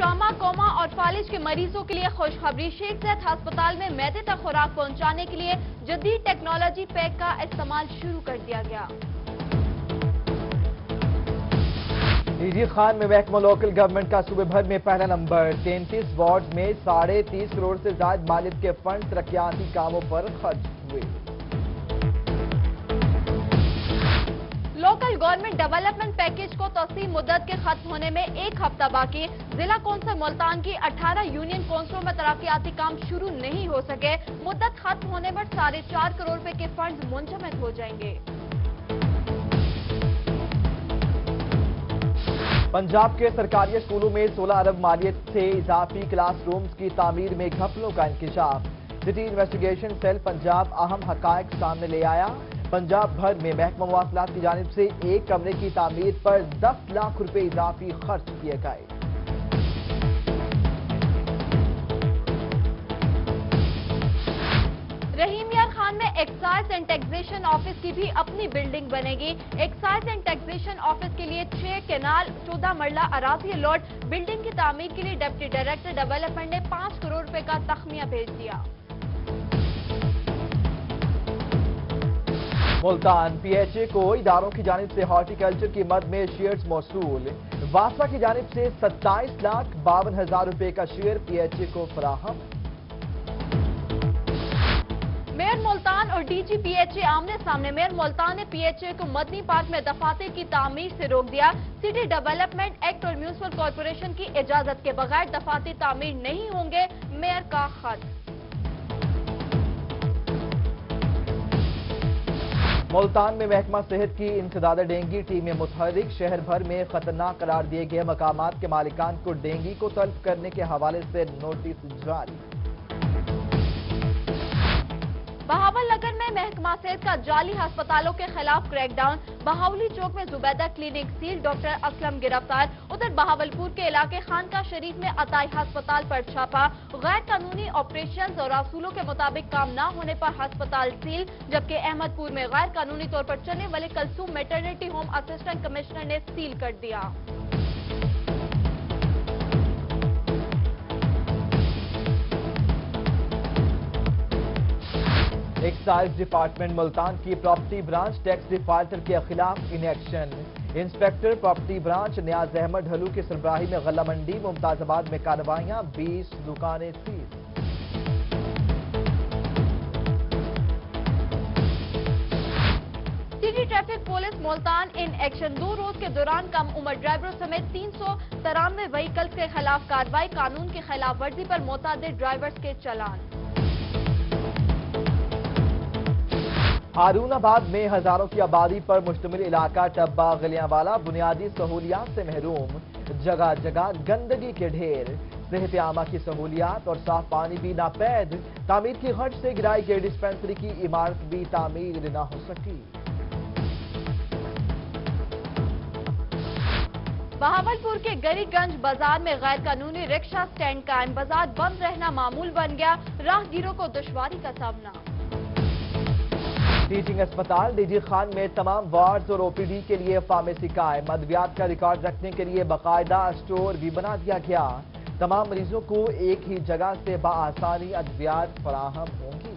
Trauma, coma और फालिज के मरीजों के लिए खुशखबरी। शेख ज़ैद अस्पताल में मैदे तक खुराक पहुंचाने के लिए जदीद टेक्नोलॉजी पैक का इस्तेमाल शुरू कर दिया गया। डीजी खान में महकमा लोकल गवर्नमेंट का सूबे भर में पहला नंबर। 33 वार्ड में 30.5 करोड़ से ज्यादा मालिक के फंड तरक्याती कामों पर खर्च हुए। लोकल गवर्नमेंट डेवलपमेंट पैकेज को तौसील मुद्दत के खत्म होने में 1 हफ्ता बाकी। जिला कौंसिल मुल्तान की 18 यूनियन कौंसिलों में तरक्याती काम शुरू नहीं हो सके। मुद्दत खत्म होने पर 4.5 करोड़ रुपए के फंड मुंजमद हो जाएंगे। पंजाब के सरकारी स्कूलों में 16 अरब मालियत से इजाफी क्लास रूम्स की तामीर में घपलों का इंकशाफ। सिटी इन्वेस्टिगेशन सेल पंजाब अहम हकायक सामने ले आया। पंजाब भर में महकमा मवासलात की जानिब से एक कमरे की तामीर पर 10 लाख रुपए इजाफी खर्च किए गए। रहीम यार खान में एक्साइज एंड टैक्सेशन ऑफिस की भी अपनी बिल्डिंग बनेगी। एक्साइज एंड टैक्सेशन ऑफिस के लिए 6 केनाल 14 मरला अराजी अलॉट। बिल्डिंग की तामीर के लिए डिप्टी डायरेक्टर डेवलपमेंट ने 5 करोड़ रुपए का तखमिया भेज दिया। मुल्तान पीएचए को इदारों की जानिब से हॉर्टिकल्चर की मद में शेयर्स मौसूल। वासा की जानिब से 27,52,000 रुपए का शेयर पीएचए को फराहम। मेयर मुल्तान और डीजी पीएचए आमने सामने। मेयर मुल्तान ने पीएचए को मदनी पार्क में दफातर की तामीर से रोक दिया। सिटी डेवलपमेंट एक्ट और म्यूनिसिपल कॉर्पोरेशन की इजाजत के बगैर दफातर तामीर नहीं होंगे, मेयर का खत। मुल्तान में महकमा सेहत की इंसदाद डेंगू टीमें मुतहरिक। शहर भर में खतरनाक करार दिए गए मकामात के मालिकान को डेंगू को तल्फ करने के हवाले से नोटिस जारी। बहावलनगर में महकमा सेहत का जाली अस्पतालों के खिलाफ क्रैकडाउन। बहावली चौक में Zubaida clinic seal, doctor Aslam गिरफ्तार। उधर बहावलपुर के इलाके खानका शरीफ में अताई अस्पताल पर छापा। गैर कानूनी ऑपरेशन और असूलों के मुताबिक काम न होने पर अस्पताल सील। जबकि अहमदपुर में गैर कानूनी तौर पर चलने वाले Kulsoom maternity home assistant commissioner ने सील कर दिया। एक्साइज डिपार्टमेंट मुल्तान की प्रॉपर्टी ब्रांच टैक्स डिफाल्टर के खिलाफ इन action. Inspector property branch Niaz Ahmed Dhalu की सरबराही में गल्ला मंडी मुमताजाबाद में कार्रवाइयां। 20 दुकानें seize. City traffic police Multan in action. 2 रोज के दौरान कम उम्र ड्राइवरों समेत 393 व्हीकल्स के खिलाफ कार्रवाई। कानून की खिलाफ वर्जी पर मुतअद्दिद ड्राइवर्स के चालान। हारूनाबाद में हजारों की आबादी पर मुश्तमिल इलाका टब्बा गलियांवाला बुनियादी सहूलियात से महरूम। जगह जगह गंदगी के ढेर। सेहत आमा की सहूलियात और साफ पानी भी नापैद। तामीर की खर्च से गिराई गई डिस्पेंसरी की इमारत भी तामीर न हो सकी। बहावलपुर के गरीगंज बाजार में गैर कानूनी रिक्शा स्टैंड कायम। बाजार बंद रहना मामूल बन गया। राहगीरों को दुश्वारी का सामना। टीचिंग अस्पताल डीजी खान में तमाम वार्ड्स और ओपीडी के लिए फार्मेसी कायम। अद्वियात का रिकॉर्ड रखने के लिए बाकायदा स्टोर भी बना दिया गया। तमाम मरीजों को एक ही जगह से बआसानी अद्वियात फराहम होंगी।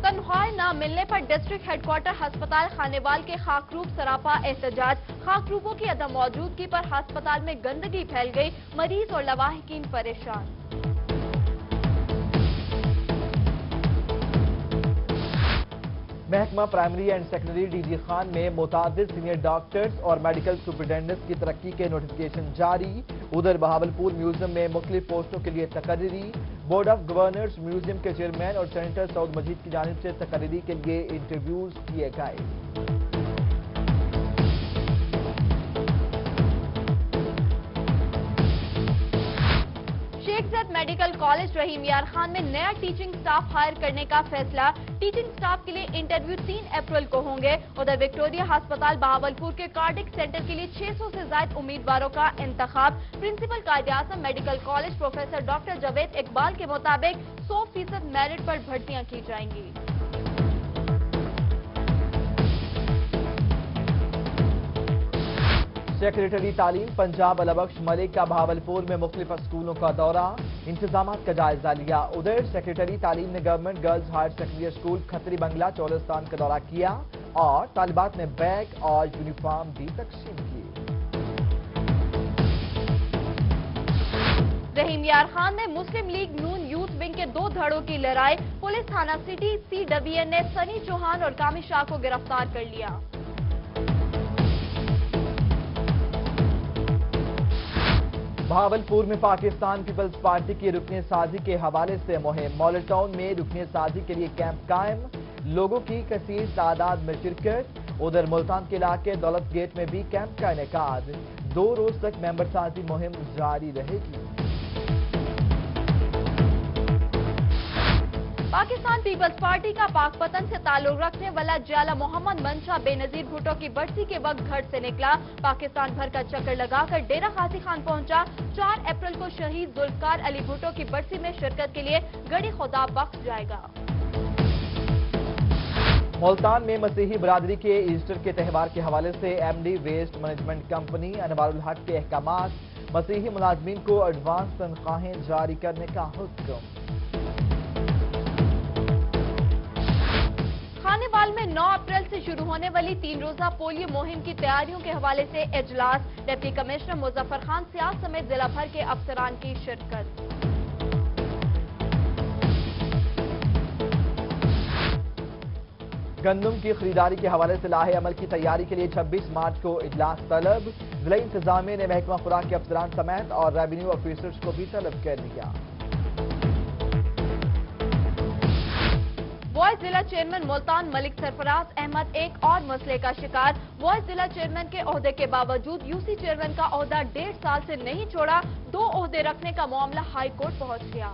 तनख्वाह न मिलने पर डिस्ट्रिक्ट हेडक्वार्टर अस्पताल खानेवाल के खाकरूब सरापा एहतजाज। खाकरूबों की अदम मौजूदगी पर अस्पताल में गंदगी फैल गई। मरीज और लवाहिकीन परेशान। महकमा primary and secondary DG Khan में मुतादिद सीनियर डॉक्टर्स और मेडिकल सुपरिटेंडेंट्स की तरक्की के नोटिफिकेशन जारी। उधर बहावलपुर म्यूजियम में मुख्तलिफ पोस्टों के लिए तकर्री। बोर्ड ऑफ गवर्नर्स म्यूजियम के चेयरमैन और सेनेटर सऊद मजीद की जानिब से तकर्री के लिए इंटरव्यूज किए गए। शेख ज़ैद मेडिकल कॉलेज रहीम यार खान में नया टीचिंग स्टाफ हायर करने का फैसला। टीचिंग स्टाफ के लिए इंटरव्यू 3 अप्रैल को होंगे। उधर विक्टोरिया अस्पताल बहावलपुर के कार्डिक सेंटर के लिए 600 से ज्यादा उम्मीदवारों का इंतखाब। Principal Quaid-e-Azam medical college professor doctor Javed Iqbal के मुताबिक 100% मेरिट पर भर्तियां की जाएंगी। सेक्रेटरी तालीम पंजाब अलबख्श मलिक का बहावलपुर में मुख्तलिफ स्कूलों का दौरा, इंतजामात का जायजा लिया। उधर सेक्रेटरी तालीम ने government girls higher secondary school Khatri Bangla Cholistan का दौरा किया और तालिबात ने बैग और यूनिफॉर्म भी तकसीम किए। रहीम यार खान ने मुस्लिम लीग नून यूथ विंग के 2 धड़ों की लड़ाई, पुलिस थाना सिटी CWN ने सनी चौहान और कामी शाह को गिरफ्तार कर लिया। बहावलपुर में पाकिस्तान पीपल्स पार्टी की रुकने साजी के हवाले से मुहिम, मॉडल टाउन में रुकने साजी के लिए कैंप कायम, लोगों की कसीर तादाद में शिरकत। उधर मुल्तान के इलाके दौलत गेट में भी कैंप का इनेकाद, 2 रोज तक मेंबर साजी मुहिम जारी रहेगी। पाकिस्तान पीपल्स पार्टी का पाकपतन से ताल्लुक रखने वाला ज्याला मोहम्मद मंशा बेनजीर भुट्टो की बरसी के वक्त घर से निकला, पाकिस्तान भर का चक्कर लगाकर डेरा गाजी खान पहुंचा। 4 अप्रैल को शहीद जुल्फकार अली भुट्टो की बरसी में शिरकत के लिए गड़ी खुदा बख्श जाएगा। मुल्तान में मसीही बरादरी के ईस्टर के त्यौहार के हवाले से MD waste management company Anwarul Haq के अहकामात, मसीही मुलाजमीन को एडवांस तनख्वाहें जारी करने का हुक्म। खानेवाल में 9 अप्रैल से शुरू होने वाली 3 रोजा पोलियो मुहिम की तैयारियों के हवाले से इजलास, deputy commissioner Muzaffar Khan Ciaz समेत जिला भर के अफसरान की शिरकत। गंदम की खरीदारी के हवाले से लाहे अमल की तैयारी के लिए 26 मार्च को इजलास तलब, जिला इंतजामिया ने महकमा खुराक के अफसरान समेत और रेवेन्यू ऑफिसर्स को भी तलब कर लिया। वॉइस जिला चेयरमैन मुल्तान मलिक सरफराज अहमद एक और मसले का शिकार, वॉइस जिला चेयरमैन के ओहदे के बावजूद UC चेयरमैन का ओहदा 1.5 साल से नहीं छोड़ा, 2 ओहदे रखने का मामला हाई कोर्ट पहुंच गया।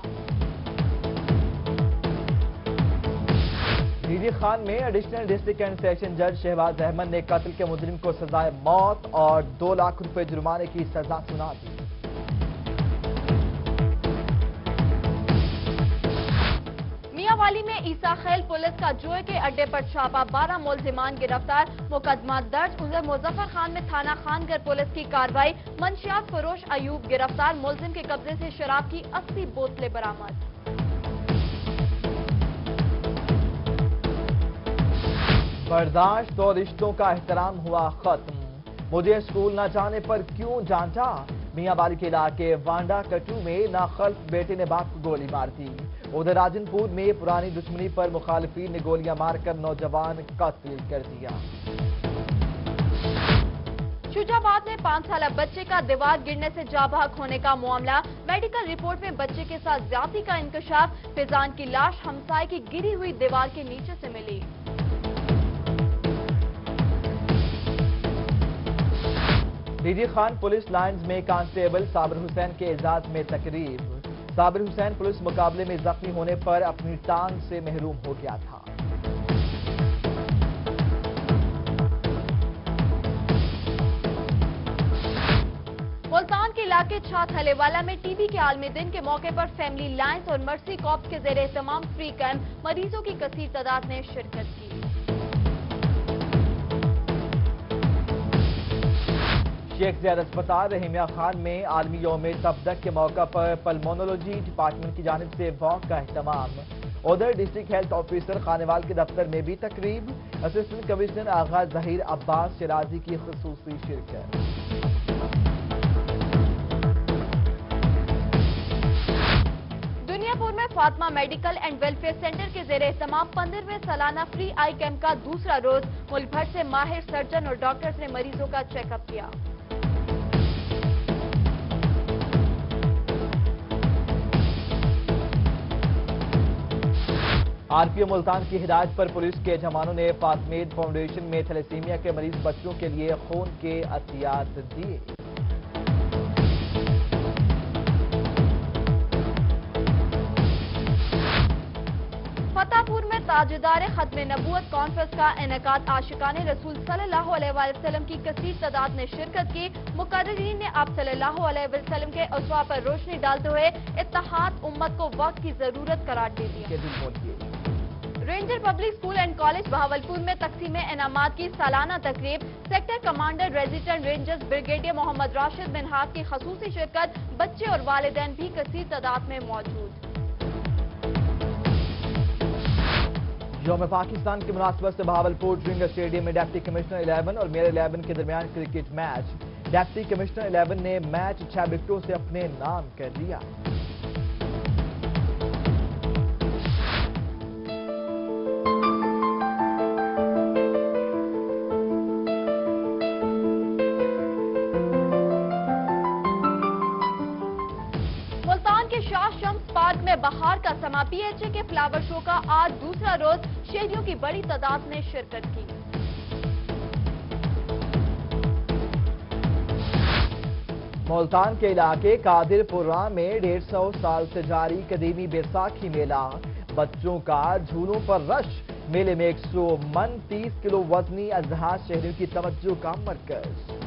डीजी खान में एडिशनल डिस्ट्रिक्ट एंड सेशन जज शहबाज अहमद ने कत्ल के मुजरिम को सजाए मौत और 2 लाख रुपए जुर्माने की सजा सुना दी। मियांवाली में ईसा खैल पुलिस का जुए के अड्डे पर छापा, 12 मुलजिमान गिरफ्तार, मुकदमा दर्ज। उधर मुजफ्फर खान में थाना खानगर पुलिस की कार्रवाई, मंशियात फरोश अयूब गिरफ्तार, मुलजिम के कब्जे से शराब की 80 बोतलें बरामद। बर्दाश्त और रिश्तों का एहतराम हुआ खत्म, मुझे स्कूल न जाने पर क्यों डांटा, मियांवाली के इलाके वांडा कटू में नाखल्फ बेटे ने बाप को गोली मार दी। उधर राजनपुर में पुरानी दुश्मनी पर मुखालिफिन ने गोलियां मारकर नौजवान कत्ल कर दिया। शुजाबाद में 5 साला बच्चे का दीवार गिरने से जाबाक होने का मामला, मेडिकल रिपोर्ट में बच्चे के साथ ज्यादती का इंकशाफ, फिजान की लाश हमसाए की गिरी हुई दीवार के नीचे से मिली। डीजी खान पुलिस लाइन्स में कांस्टेबल साबिर हुसैन के एजाज में तकरीब, साबिर हुसैन पुलिस मुकाबले में जख्मी होने पर अपनी टांग से महरूम हो गया था। मुल्तान के इलाके छात हलेवाला में टीबी के आलमी दिन के मौके पर फैमिली लाइन्स और मर्सी कॉप्स के जेर एहतमाम फ्री कैंप, मरीजों की कसीर तादाद ने शिरकत की। शेख ज़ैद अस्पताल रहीमिया खान में आलमी यौम तबदक के मौका पर पल्मोनोलॉजी डिपार्टमेंट की जानिब से वॉक का एहतमाम। उधर डिस्ट्रिक्ट हेल्थ ऑफिसर खानेवाल के दफ्तर में भी तकरीब, असिस्टेंट कमिश्नर आगा जहीर अब्बास शराजी की खुसूसी शिरकत। दुनियापुर में Fatima medical and welfare centre के जेर एहतमाम 15वें सालाना फ्री आई कैंप का दूसरा रोज, मुल्क भर से माहिर सर्जन और डॉक्टर्स ने मरीजों का चेकअप किया। RPO मुल्तान की हिदायत पर पुलिस के जवानों ने फातमेद फाउंडेशन में थैलेसीमिया के मरीज बच्चों के लिए खून के अतियात दिए। फतेहपुर में ताजदार खत्म नबूवत कॉन्फ्रेंस का इनेकाद, आशिकाने रसूल सल्लल्लाहु अलैहि वसल्लम की कसीर तादाद ने शिरकत की। मुकर्रिरीन ने आप सल्लल्लाहु अलैहि वसल्लम के अस्वा पर रोशनी डालते हुए इत्तेहाद उम्मत को वक्त की जरूरत करार दे दिया। Ranger public school and college Bahawalpur में तकसीम इनामात की सालाना तकरीब, sector commander resident rangers brigadier Muhammad Rashid Minhaj की खसूसी शिरकत, बच्चे और वालिदैन भी कसीर तादाद में मौजूद। यौम पाकिस्तान की मुनासबत से बहावलपुर ड्रिंगर स्टेडियम में डिप्टी कमिश्नर 11 और मेयर 11 के दरमियान क्रिकेट मैच। डिप्टी कमिश्नर 11 ने मैच 6 विकेटों से अपने नाम कर लिया। मुल्तान के शाह शम्स पार्क में बहार का समा, PHA के फ्लावर शो का आज दूसरा रोज, शहरियों की बड़ी तादाद ने शिरकत की। मुल्तान के इलाके कादिरपुरा में 150 साल से जारी कदीमी बैसाखी मेला, बच्चों का झूलों पर रश। मेले में 100 मन 30 किलो वजनी अजहा शहरियों की तवज्जो का मरकज।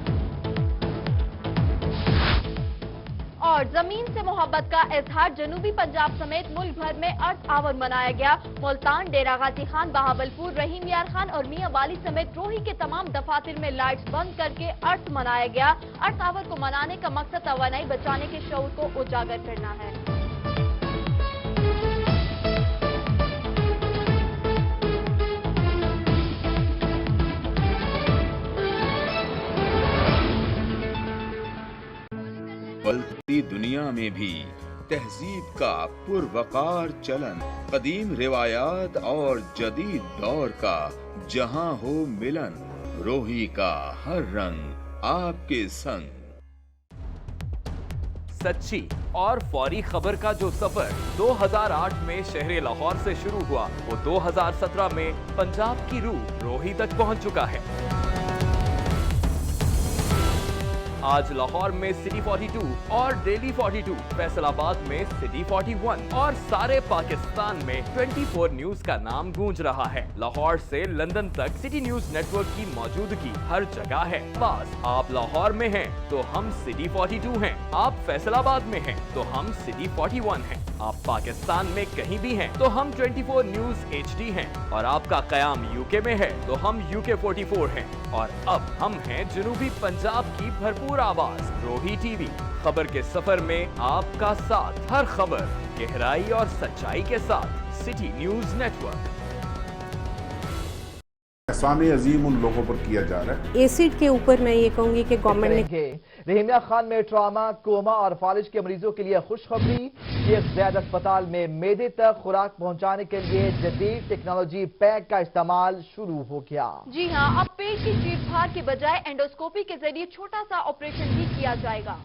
और जमीन से मोहब्बत का इजहार, जनूबी पंजाब समेत मुल्क भर में अर्थ आवर मनाया गया। मुल्तान, डेरा गाजी खान, बहावलपुर, रहीम यार खान और मियां वाली समेत रोही के तमाम दफातर में लाइट्स बंद करके अर्थ मनाया गया। अर्थ आवर को मनाने का मकसद तवानाई बचाने के शऊर को उजागर करना है। बदलती दुनिया में भी तहजीब का पुरवकार चलन, कदीम रिवायात और जदीद दौर का जहां हो मिलन, रोही का हर रंग आपके संग। सच्ची और फौरी खबर का जो सफर 2008 में शहर लाहौर से शुरू हुआ, वो 2017 में पंजाब की रूह रोही तक पहुंच चुका है। आज लाहौर में सिटी 42 और डेली 42, फैसलाबाद में सिटी 41 और सारे पाकिस्तान में 24 न्यूज का नाम गूंज रहा है। लाहौर से लंदन तक सिटी न्यूज नेटवर्क की मौजूदगी हर जगह है। बस आप लाहौर में हैं तो हम सिटी 42 हैं, आप फैसलाबाद में हैं तो हम सिटी 41 हैं, आप पाकिस्तान में कहीं भी हैं तो हम 24 न्यूज HD हैं, और आपका कयाम यूके में है तो हम UK 44 हैं, और अब हम हैं जनूबी पंजाब की भरपूर आवाज रोही टीवी। खबर के सफर में आपका साथ, हर खबर गहराई और सच्चाई के साथ। City news network. एहसान अजीम उन लोगों पर किया जा रहा है। एसिड के ऊपर मैं ये कहूंगी कि गवर्नमेंट ने रहीम यार खान में ट्रामा, कोमा और फालिज के मरीजों के लिए खुशखबरी। शेख ज़ैद अस्पताल में मेदे तक खुराक पहुंचाने के लिए जदीद टेक्नोलॉजी पैक का इस्तेमाल शुरू हो गया। जी हां, अब पेट की चीर फाड़ के बजाय एंडोस्कोपी के जरिए छोटा सा ऑपरेशन भी किया जाएगा।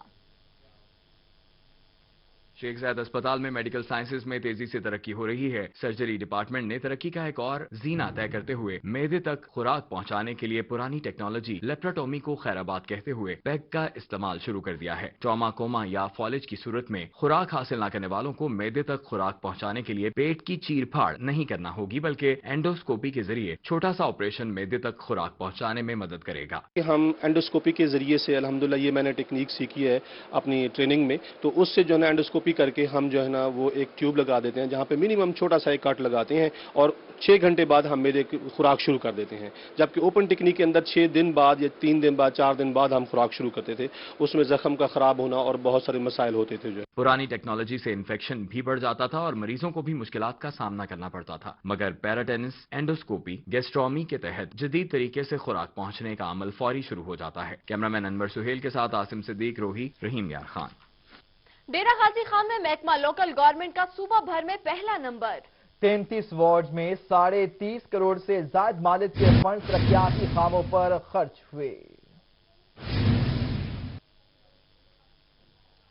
शेख ज़ैद अस्पताल में मेडिकल साइंसेज में तेजी से तरक्की हो रही है। सर्जरी डिपार्टमेंट ने तरक्की का एक और जीना तय करते हुए मेदे तक खुराक पहुंचाने के लिए पुरानी टेक्नोलॉजी लेप्रोटोमी को खैराबाद कहते हुए पैक का इस्तेमाल शुरू कर दिया है। ट्रॉमा, कोमा या फॉलिज की सूरत में खुराक हासिल न करने वालों को मेदे तक खुराक पहुंचाने के लिए पेट की चीर फाड़ नहीं करना होगी, बल्कि एंडोस्कोपी के जरिए छोटा सा ऑपरेशन मेदे तक खुराक पहुंचाने में मदद करेगा। हम एंडोस्कोपी के जरिए से अल्हम्दुलिल्लाह ये मैंने टेक्निक सीखी है अपनी ट्रेनिंग में, तो उससे जो है ना एंडोस्कोपी करके हम जो है ना वो एक ट्यूब लगा देते हैं, जहां पे मिनिमम छोटा सा एक कट लगाते हैं और 6 घंटे बाद हम मेरे खुराक शुरू कर देते हैं। जबकि ओपन टेक्निक के अंदर 6 दिन बाद या 3 दिन बाद, 4 दिन बाद हम खुराक शुरू करते थे। उसमें जख्म का खराब होना और बहुत सारे मसाइल होते थे। जो पुरानी टेक्नोलॉजी से इन्फेक्शन भी बढ़ जाता था और मरीजों को भी मुश्किलात का सामना करना पड़ता था, मगर पैराटेनिस, एंडोस्कोपी, गैस्ट्रोमी के तहत जदीद तरीके से खुराक पहुंचने का अमल फौरी शुरू हो जाता है। कैमरामैन अनवर सुहेल के साथ आसिम सिद्दीक, रोही, रहीम यार खान। डेरा गाजी खान में महकमा लोकल गवर्नमेंट का सूबा भर में पहला नंबर। 33 वार्ड में 30.5 करोड़ से ज्यादा मालिक के फंड तरक्याती कामों पर खर्च हुए।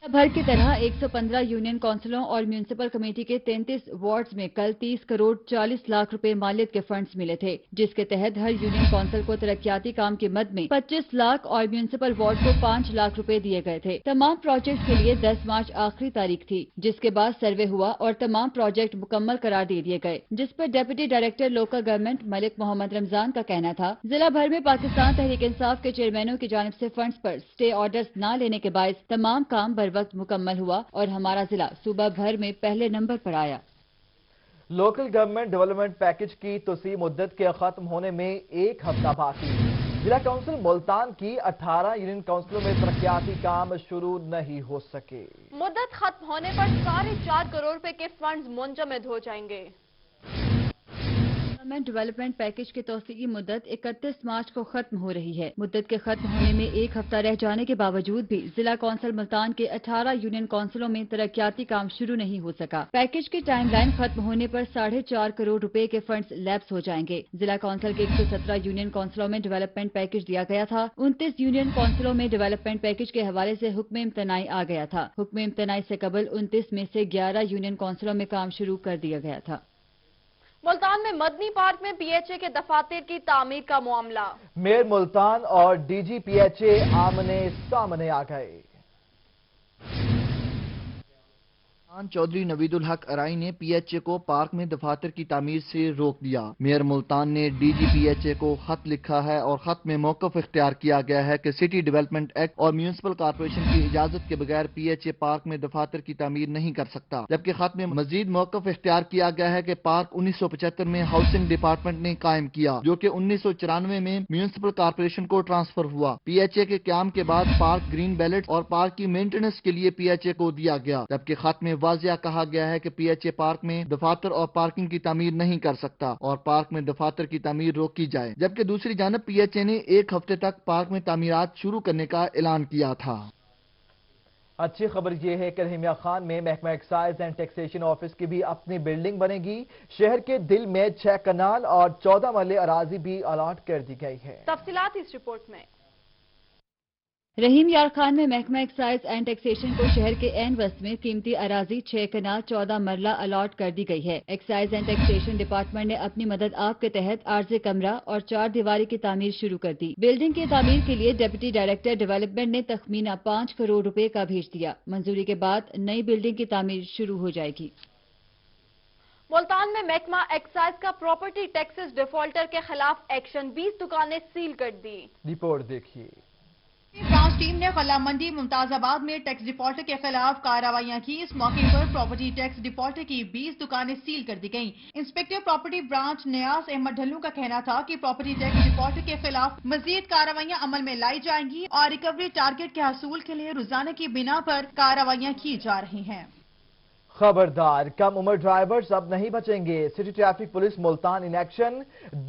भर की तरह 115 यूनियन काउंसिलों और म्यूनिसिपल कमेटी के 33 वार्ड्स में कल 30 करोड़ 40 लाख रुपए मालियत के फंड्स मिले थे, जिसके तहत हर यूनियन काउंसिल को तरक्याती काम के मद में 25 लाख और म्यूनिसिपल वार्ड को 5 लाख रुपए दिए गए थे। तमाम प्रोजेक्ट के लिए 10 मार्च आखिरी तारीख थी, जिसके बाद सर्वे हुआ और तमाम प्रोजेक्ट मुकम्मल करार दे दिए गए, जिस पर deputy director local government Malik Muhammad Ramzan का कहना था, जिला भर में पाकिस्तान तहरीक इंसाफ के चेयरमैनों की जानिब से फंड्स पर स्टे ऑर्डर्स न लेने के बायस तमाम काम बर वक्त मुकम्मल हुआ और हमारा जिला सूबा भर में पहले नंबर पर आया। لوکل گورنمنٹ ڈیولپمنٹ پیکج کی توسیع مدت کے ختم ہونے میں ایک ہفتہ باقی. ضلع کونسل ملتان کی 18 یونین کونسلوں میں ترقیاتی کام شروع نہیں ہو سکے. مدت ختم ہونے پر 4.5 کروڑ روپے کے فنڈز منجمد ہو جائیں گے. گورنمنٹ ڈیولپمنٹ پیکج کی توسیع کی مدت 31 مارچ کو ختم ہو رہی ہے. مدت کے ختم ہونے میں ایک ہفتہ رہ جانے کے باوجود بھی ضلع کونسل ملتان کے 18 یونین کونسلوں میں ترقیاتی کام شروع نہیں ہو سکا. پیکج کی ٹائم لائن ختم ہونے پر 4.5 کروڑ روپے کے فنڈز لیپس ہو جائیں گے. ضلع کونسل کے 117 یونین کونسلوں میں ڈیولپمنٹ پیکج دیا گیا تھا. 29 یونین کونسلوں میں ڈیولپمنٹ پیکج کے حوالے سے حکم امتناعی آ گیا تھا. حکم امتناعی سے قبل 29 میں سے 11 یونین کونسلوں میں کام شروع کر دیا گیا تھا. ملتان میں مدنی پارک میں پی ایچ اے کے دفاتر کی تعمیر کا معاملہ. میئر ملتان اور D G P H A آمنے سامنے آ گئے. چودھری نوید الحق ارائی نے پی ایچ اے کو پارک میں دفاتر کی تعمیر سے روک دیا. میئر ملتان نے D G P H A کو خط لکھا ہے اور خط میں موقف اختیار کیا گیا ہے کہ سٹی ڈیولپمنٹ ایکٹ اور میونسپل کارپوریشن کی اجازت کے بغیر پی ایچ اے پارک میں دفاتر کی تعمیر نہیں کر سکتا. جبکہ خط میں مزید موقف اختیار کیا گیا ہے کہ پارک 1975 میں ہاؤسنگ ڈپارٹمنٹ نے قائم کیا جو کہ 1994 میں میونسپل کارپوریشن کو ٹرانسفر ہوا. پی ایچ اے کے قیام کے بعد پارک گرین بیلٹ اور پارک کی مینٹیننس کے لیے پی ایچ اے کو دیا گیا. جبکہ خط میں واضح کہا گیا ہے کہ پی ایچ اے پارک میں دفاتر اور پارکنگ کی تعمیر نہیں کر سکتا اور پارک میں دفاتر کی تعمیر روکی جائے. جبکہ دوسری جانب پی ایچ اے نے ایک ہفتے تک پارک میں تعمیرات شروع کرنے کا اعلان کیا تھا. اچھی خبر یہ ہے کہ رحیمیہ خان میں محکمہ ایکسائز اینڈ ٹیکسیشن آفس کی بھی اپنی بلڈنگ بنے گی. شہر کے دل میں 6 کنال اور 14 مرلے اراضی بھی الاٹ کر دی گئی ہے. تفصیلات اس رپورٹ میں. رحیم یار خان میں محکمہ ایکسائز اینڈ ٹیکسیشن کو شہر کے عین وسط میں قیمتی اراضی 6 کنال 14 مرلہ الاٹ کر دی گئی ہے. ایکسائز اینڈ ٹیکسیشن ڈپارٹمنٹ نے اپنی مدد آپ کے تحت عارضی کمرہ اور 4 دیواری کی تعمیر شروع کر دی. بلڈنگ کی تعمیر کے لیے ڈپٹی ڈائریکٹر ڈیولپمنٹ نے تخمینہ 5 کروڑ روپے کا بھیج دیا. منظوری کے بعد نئی بلڈنگ کی تعمیر شروع ہو جائے گی. ملتان میں محکمہ ایکسائز کا پراپرٹی ٹیکسز ڈیفالٹر کے خلاف ایکشن. 20 دکانیں سیل کر دی. رپورٹ دیکھیے. برانچ ٹیم نے غلہ منڈی ممتاز آباد میں ٹیکس ڈیفالٹر کے خلاف کارروائیاں کی. اس موقع پر پراپرٹی ٹیکس ڈیفالٹر کی 20 دکانیں سیل کر دی گئیں. انسپیکٹر پراپرٹی برانچ نیاز احمد ڈھلو کا کہنا تھا کہ پراپرٹی ٹیکس ڈیفالٹر کے خلاف مزید کارروائیاں عمل میں لائی جائیں گی اور ریکوری ٹارگٹ کے حصول کے لیے روزانہ کی بنا پر کارروائیاں کی جا رہی ہیں. خبردار، کم عمر ڈرائیورز اب نہیں بچیں گے. City traffic police Multan in action.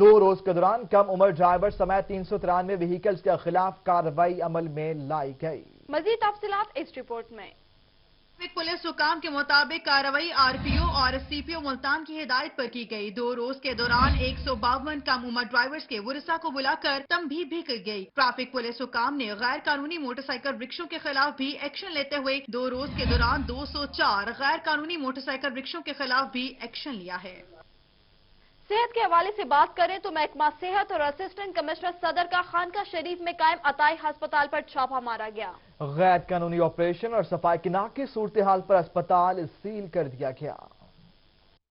2 روز کے دوران کم عمر ڈرائیور سمیت 393 وہیکلز کے خلاف کارروائی عمل میں لائی گئی. مزید تفصیلات اس رپورٹ میں. پولیس حکام کے مطابق کارروائی آر پی او اور سی پی او ملتان کی ہدایت پر کی گئی. 2 روز کے دوران 152 کم عمر ڈرائیورز کے ورثاء کو بلا کر تنبیہ بھی کی گئی. ٹریفک پولیس حکام نے غیر قانونی موٹر سائیکل رکشوں کے خلاف بھی ایکشن لیتے ہوئے 2 روز کے دوران 204 غیر قانونی موٹر سائیکل رکشوں کے خلاف بھی ایکشن لیا ہے. صحت کے حوالے سے بات کریں تو محکمہ صحت اور اسسٹنٹ کمشنر صدر کا خانقاہ شریف میں قائم عطائی ہسپتال پر چھاپا مارا گیا. غیر قانونی آپریشن اور صفائی کی ناقص صورتحال پر اسپتال سیل کر دیا گیا.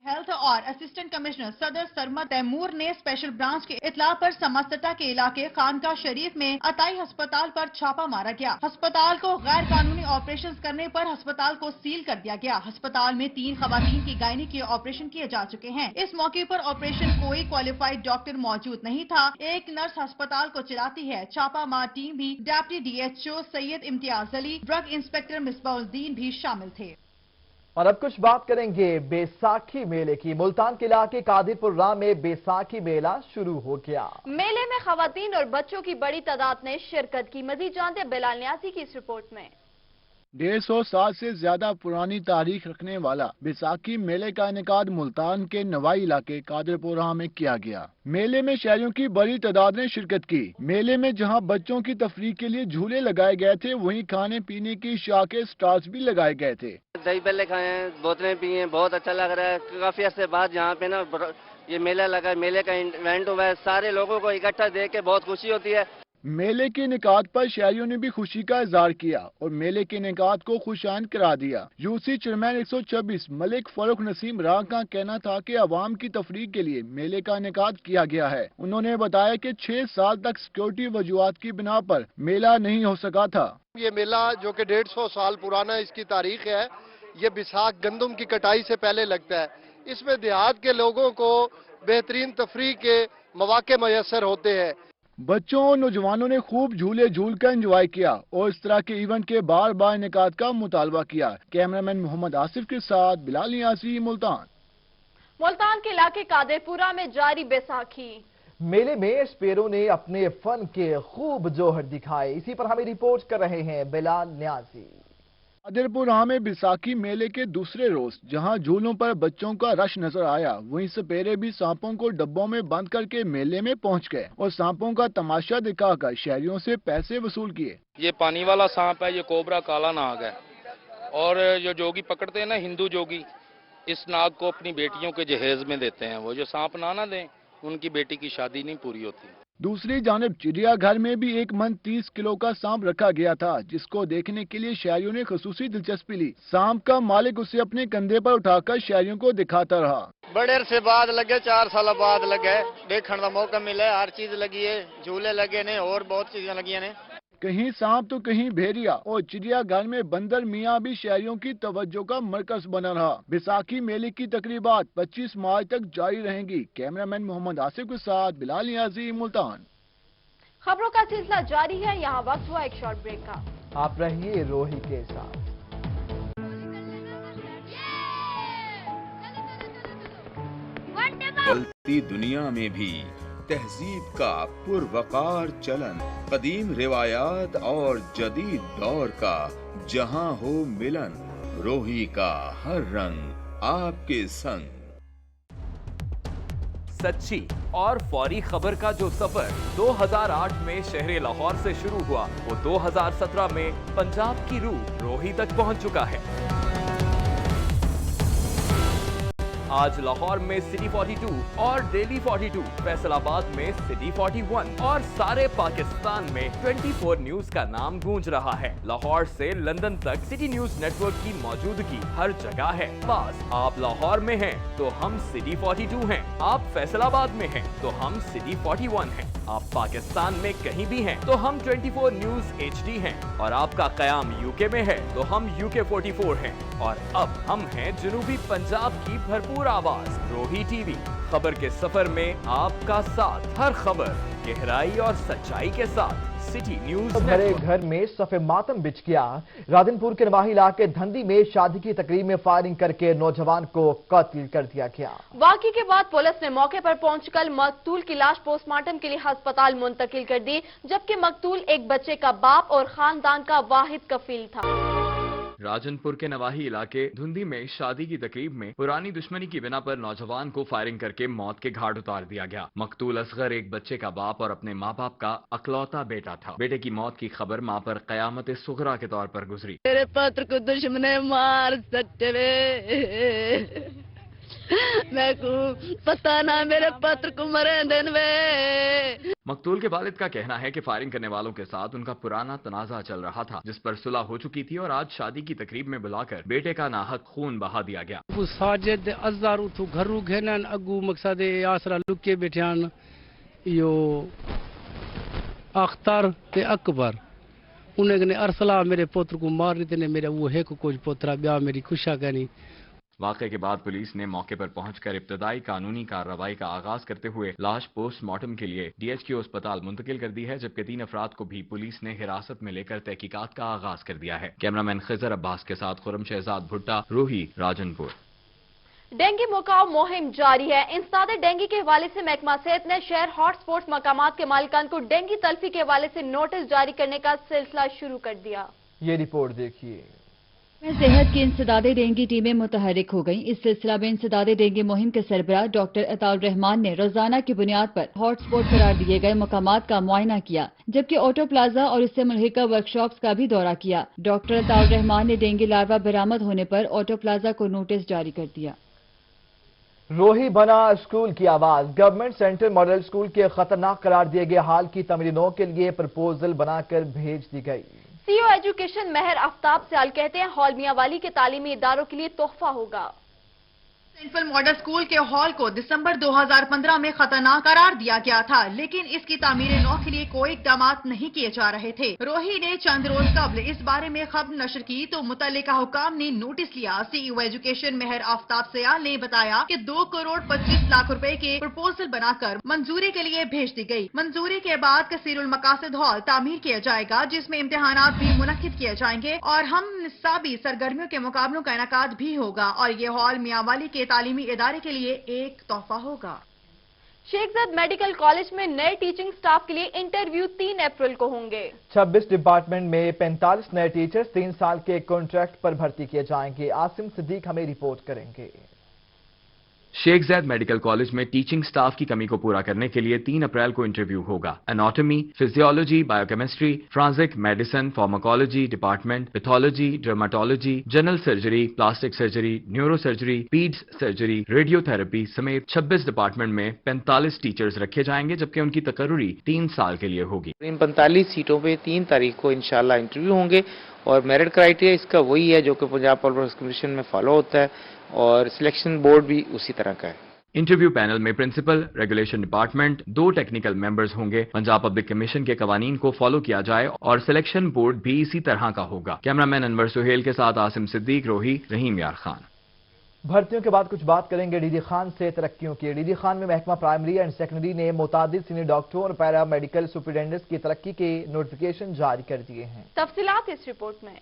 ہیلتھ اور اسسٹنٹ کمشنر صدر سرمد تیمور نے اسپیشل برانچ کے اطلاع پر سماسٹا کے علاقے خانقاہ شریف میں عطائی ہسپتال پر چھاپا مارا گیا. ہسپتال کو غیر قانونی آپریشن کرنے پر ہسپتال کو سیل کر دیا گیا. ہسپتال میں 3 خواتین کی گائنی کے آپریشن کیے جا چکے ہیں. اس موقع پر آپریشن کوئی کوالیفائڈ ڈاکٹر موجود نہیں تھا. ایک نرس ہسپتال کو چلاتی ہے. چھاپا مار ٹیم بھی ڈپٹی ڈی ایچ او سید امتیاز علی، ڈرگ انسپیکٹر مصباح الدین بھی شامل تھے. اور اب کچھ بات کریں گے بیساکھی میلے کی. ملتان کے علاقے قادر پور راہ میں بیساکھی میلہ شروع ہو گیا. میلے میں خواتین اور بچوں کی بڑی تعداد نے شرکت کی. مزید جانتے بلال نیازی کی اس رپورٹ میں. 150 سال سے زیادہ پرانی تاریخ رکھنے والا بیساکھی میلے کا انعقاد ملتان کے نوائی علاقے قادر پور راہ میں کیا گیا. میلے میں شہریوں کی بڑی تعداد نے شرکت کی. میلے میں جہاں بچوں کی تفریح کے لیے جھولے لگائے گئے تھے وہیں کھانے پینے کی اشیاء کے سٹالز بھی لگائے گئے تھے. دہی بلے کھائے ہیں، بوتلیں پی ہیں، بہت اچھا لگ رہا ہے. کافی عرصے بعد یہاں پہ نا یہ میلہ لگا ہے، میلے کا ایونٹ ہوا ہے. سارے لوگوں کو اکٹھا دیکھ کے بہت خوشی ہوتی ہے. میلے کے انعقاد پر شہریوں نے بھی خوشی کا اظہار کیا اور میلے کے انعقاد کو خوشائند قرار دیا. یو سی چیئرمین 126 ملک فاروق نسیم راہ کا کہنا تھا کہ عوام کی تفریح کے لیے میلے کا انعقاد کیا گیا ہے. انہوں نے بتایا کہ 6 سال تک سیکورٹی وجوہات کی بنا پر میلہ نہیں ہو سکا تھا. یہ میلہ جو کہ 150 سال پرانا اس کی تاریخ ہے، یہ بیساکھ گندم کی کٹائی سے پہلے لگتا ہے. اس میں دیہات کے لوگوں کو بہترین تفریح کے مواقع میسر ہوتے ہیں۔ بچوں اور نوجوانوں نے خوب جھولے جھول کر انجوائے کیا اور اس طرح کے ایونٹ کے بار بار انعقاد کا مطالبہ کیا۔ کیمرامین محمد آصف کے ساتھ بلال نیازی، ملتان۔ ملتان کے علاقے قادر پورہ میں جاری بیساکھی میلے میں اسپیروں نے اپنے فن کے خوب جوہر دکھائے، اسی پر ہمیں رپورٹ کر رہے ہیں بلال نیازی۔ قادر پورہ میں بیساکھی میلے کے دوسرے روز جہاں جھولوں پر بچوں کا رش نظر آیا، وہیں سپیرے بھی سانپوں کو ڈبوں میں بند کر کے میلے میں پہنچ گئے اور سانپوں کا تماشا دکھا کر شہریوں سے پیسے وصول کیے۔ یہ پانی والا سانپ ہے، یہ کوبرا کالا ناگ ہے، اور جو جوگی پکڑتے ہیں نا ہندو جوگی، اس ناگ کو اپنی بیٹیوں کے جہیز میں دیتے ہیں، وہ جو سانپ نہ دیں ان کی بیٹی کی شادی نہیں پوری ہوتی۔ دوسری جانب چڑیا گھر میں بھی 1 من 30 کلو کا سانپ رکھا گیا تھا، جس کو دیکھنے کے لیے شہریوں نے خصوصی دلچسپی لی۔ سانپ کا مالک اسے اپنے کندھے پر اٹھا کر شہریوں کو دکھاتا رہا۔ بڑے عرصے بعد لگے، 4 سال بعد لگے، دیکھنے کا موقع ملا ہے، ہر چیز لگی ہے، جھولے لگے نے اور بہت چیزیں لگی ہیں۔ کہیں سانپ تو کہیں بھیڑیا اور چڑیا گھر میں بندر میاں بھی شہریوں کی توجہ کا مرکز بنا رہا۔ بیساکھی میلے کی تقریبات 25 مارچ تک جاری رہیں گی۔ کیمرامین محمد آصف کے ساتھ بلال نیازی، ملتان۔ خبروں کا سلسلہ جاری ہے، یہاں وقت ہوا ایک شارٹ بریک کا۔ آپ رہیے روہی کے ساتھ۔ بدلتی دنیا میں بھی تہذیب کا پروقار چلن، قدیم روایات اور جدید دور کا جہاں ہو ملن، روہی کا ہر رنگ آپ کے سنگ۔ سچی اور فوری خبر کا جو سفر 2008 میں شہر لاہور سے شروع ہوا، وہ 2017 میں پنجاب کی روح روہی تک پہنچ چکا ہے۔ آج لاہور میں سٹی 42 اور ڈیلی 42، فیصل آباد میں سٹی 41 اور سارے پاکستان میں 24 نیوز کا نام گونج رہا ہے۔ لاہور سے لندن تک سٹی نیوز نیٹ ورک کی موجودگی ہر جگہ ہے۔ بس آپ لاہور میں ہیں تو ہم سٹی 42 ہیں، آپ فیصل آباد میں ہیں تو ہم سٹی 41 ہیں، آپ پاکستان میں کہیں بھی ہیں تو ہم 24 نیوز HD ہیں، اور آپ کا قیام UK میں ہے تو ہم UK 44 ہیں، اور اب ہم ہیں جنوبی پنجاب کی بھرپور آواز روہی ٹی وی۔ خبر کے سفر میں آپ کا ساتھ، ہر خبر گہرائی اور سچائی کے ساتھ۔ سٹی نیوز بھرے گھر میں صف ماتم بچھ گیا۔ راجن پور کے نواحی علاقے دھندی میں شادی کی تقریب میں فائرنگ کر کے نوجوان کو قتل کر دیا گیا۔ واقعے کے بعد پولیس نے موقع پر پہنچ کر مقتول کی لاش پوسٹ مارٹم کے لیے ہسپتال منتقل کر دی، جبکہ مقتول ایک بچے کا باپ اور خاندان کا واحد کفیل تھا۔ راجن پور کے نواحی علاقے دھندی میں شادی کی تقریب میں پرانی دشمنی کی بنا پر نوجوان کو فائرنگ کر کے موت کے گھاٹ اتار دیا گیا۔ مقتول اصغر ایک بچے کا باپ اور اپنے ماں باپ کا اکلوتا بیٹا تھا۔ بیٹے کی موت کی خبر ماں پر قیامت صغرا کے طور پر گزری۔ میرے پتر کو دشمنے مار سکتے میں کو پتہ نہ میرے پتر کو مرے دن وے۔ مقتول کے والد کا کہنا ہے کہ فائرنگ کرنے والوں کے ساتھ ان کا پرانا تنازع چل رہا تھا، جس پر صلح ہو چکی تھی اور آج شادی کی تقریب میں بلا کر بیٹے کا ناحق خون بہا دیا گیا۔ وہ ساجد ازار اتو گھرو گھنن اگو مقصد آسرا لکے بیٹھان یو اختر تے اکبر انہیں نے ارسلا میرے پوتر کو مار دیتے نے میرا وہ ہے کو کچھ پوترا بیا میری خوشا کرنی۔ واقعے کے بعد پولیس نے موقع پر پہنچ کر ابتدائی قانونی کارروائی کا آغاز کرتے ہوئے لاش پوسٹ مارٹم کے لیے DHQ اسپتال منتقل کر دی ہے، جبکہ 3 افراد کو بھی پولیس نے حراست میں لے کر تحقیقات کا آغاز کر دیا ہے۔ کیمرامین خضر عباس کے ساتھ خرم شہزاد بھٹا، روہی، راجن پور۔ ڈینگی مکاؤ مہم جاری ہے۔ انسداد ڈینگی کے حوالے سے محکمہ صحت نے شہر ہاٹ سپوٹ مقامات کے مالکان کو ڈینگی تلفی کے حوالے سے نوٹس جاری کرنے کا سلسلہ شروع کر دیا۔ یہ رپورٹ دیکھیے۔ صحت کی انسداد ڈینگی ٹیمیں متحرک ہو گئیں۔ اس سلسلہ میں انسداد ڈینگی مہم کے سربراہ ڈاکٹر عطاء الرحمان نے روزانہ کی بنیاد پر ہاٹ سپوٹ قرار دیے گئے مقامات کا معائنہ کیا، جبکہ آٹو پلازا اور اس سے ملحقہ ورکشاپس کا بھی دورہ کیا۔ ڈاکٹر عطاء الرحمان نے ڈینگی لاروا برآمد ہونے پر آٹو پلازا کو نوٹس جاری کر دیا۔ روہی بنا اسکول کی آواز۔ گورنمنٹ سینٹر ماڈل اسکول کے خطرناک قرار دیے گئے حال کی تمرینوں کے لیے پرپوزل بنا کر بھیج دی گئی۔ CEO ایجوکیشن مہر آفتاب سیال کہتے ہیں ہال میاں والی کے تعلیمی اداروں کے لیے تحفہ ہوگا۔ सेंट्रल मॉडल स्कूल के हॉल को दिसंबर 2015 में खतरनाक करार दिया गया था, लेकिन इसकी तामीर नौ के लिए कोई इकदामात नहीं किए जा रहे थे। रोही ने चंद रोज कबल इस बारे में खबर नशर की तो मुतल्लिका हुकाम ने नोटिस लिया। सीईओ एजुकेशन मेहर आफ्ताब सयाल ने बताया कि 2 करोड़ 25 लाख रुपए के प्रपोजल बनाकर मंजूरी के लिए भेज दी गई। मंजूरी के बाद कसीरुल मकासद हॉल तामीर किया जाएगा, जिसमें इम्तिहानात भी मुनक्किद किए जाएंगे और हम निसाबी सरगर्मियों के मुकाबलों का इनेकाद भी होगा और ये हॉल मियांवाली के तालीमी इदारे के लिए एक तोहफा होगा। शेखजाद मेडिकल कॉलेज में नए टीचिंग स्टाफ के लिए इंटरव्यू 3 अप्रैल को होंगे। 26 डिपार्टमेंट में 45 नए टीचर्स 3 साल के कॉन्ट्रैक्ट पर भर्ती किए जाएंगे। आसिम सिद्दीक हमें रिपोर्ट करेंगे। शेखजाद मेडिकल कॉलेज में टीचिंग स्टाफ की कमी को पूरा करने के लिए 3 अप्रैल को इंटरव्यू होगा। Anatomy, physiology, biochemistry, forensic medicine, pharmacology department, pathology, dermatology, general surgery, plastic surgery, neuro surgery, पीड्स surgery, radiotherapy समेत 26 डिपार्टमेंट में 45 टीचर्स रखे जाएंगे, जबकि उनकी तकर्री 3 साल के लिए होगी। इन 45 सीटों पे 3 तारीख को इंशाल्लाह इंटरव्यू होंगे और मेरिट क्राइटेरिया इसका वही है जो कि पंजाब पब्लिक कमीशन में फॉलो होता है और सिलेक्शन बोर्ड भी उसी तरह का है। इंटरव्यू पैनल में principal, regulation department, 2 technical members होंगे। पंजाब पब्लिक कमीशन के कवानीन को फॉलो किया जाए और सिलेक्शन बोर्ड भी इसी तरह का होगा। कैमरामैन अनवर सुहेल के साथ आसिम सिद्दीक, रोही, रहीम यार खान। भर्तियों के बाद कुछ बात करेंगे डीडी खान से तरक्कियों की। डीडी खान में महकमा प्राइमरी एंड सेकेंडरी ने मुतादिद सीनियर डॉक्टरों और पैरा मेडिकल सुपरिटेंडेंट्स की तरक्की के नोटिफिकेशन जारी कर दिए हैं। तफसीलात इस रिपोर्ट में।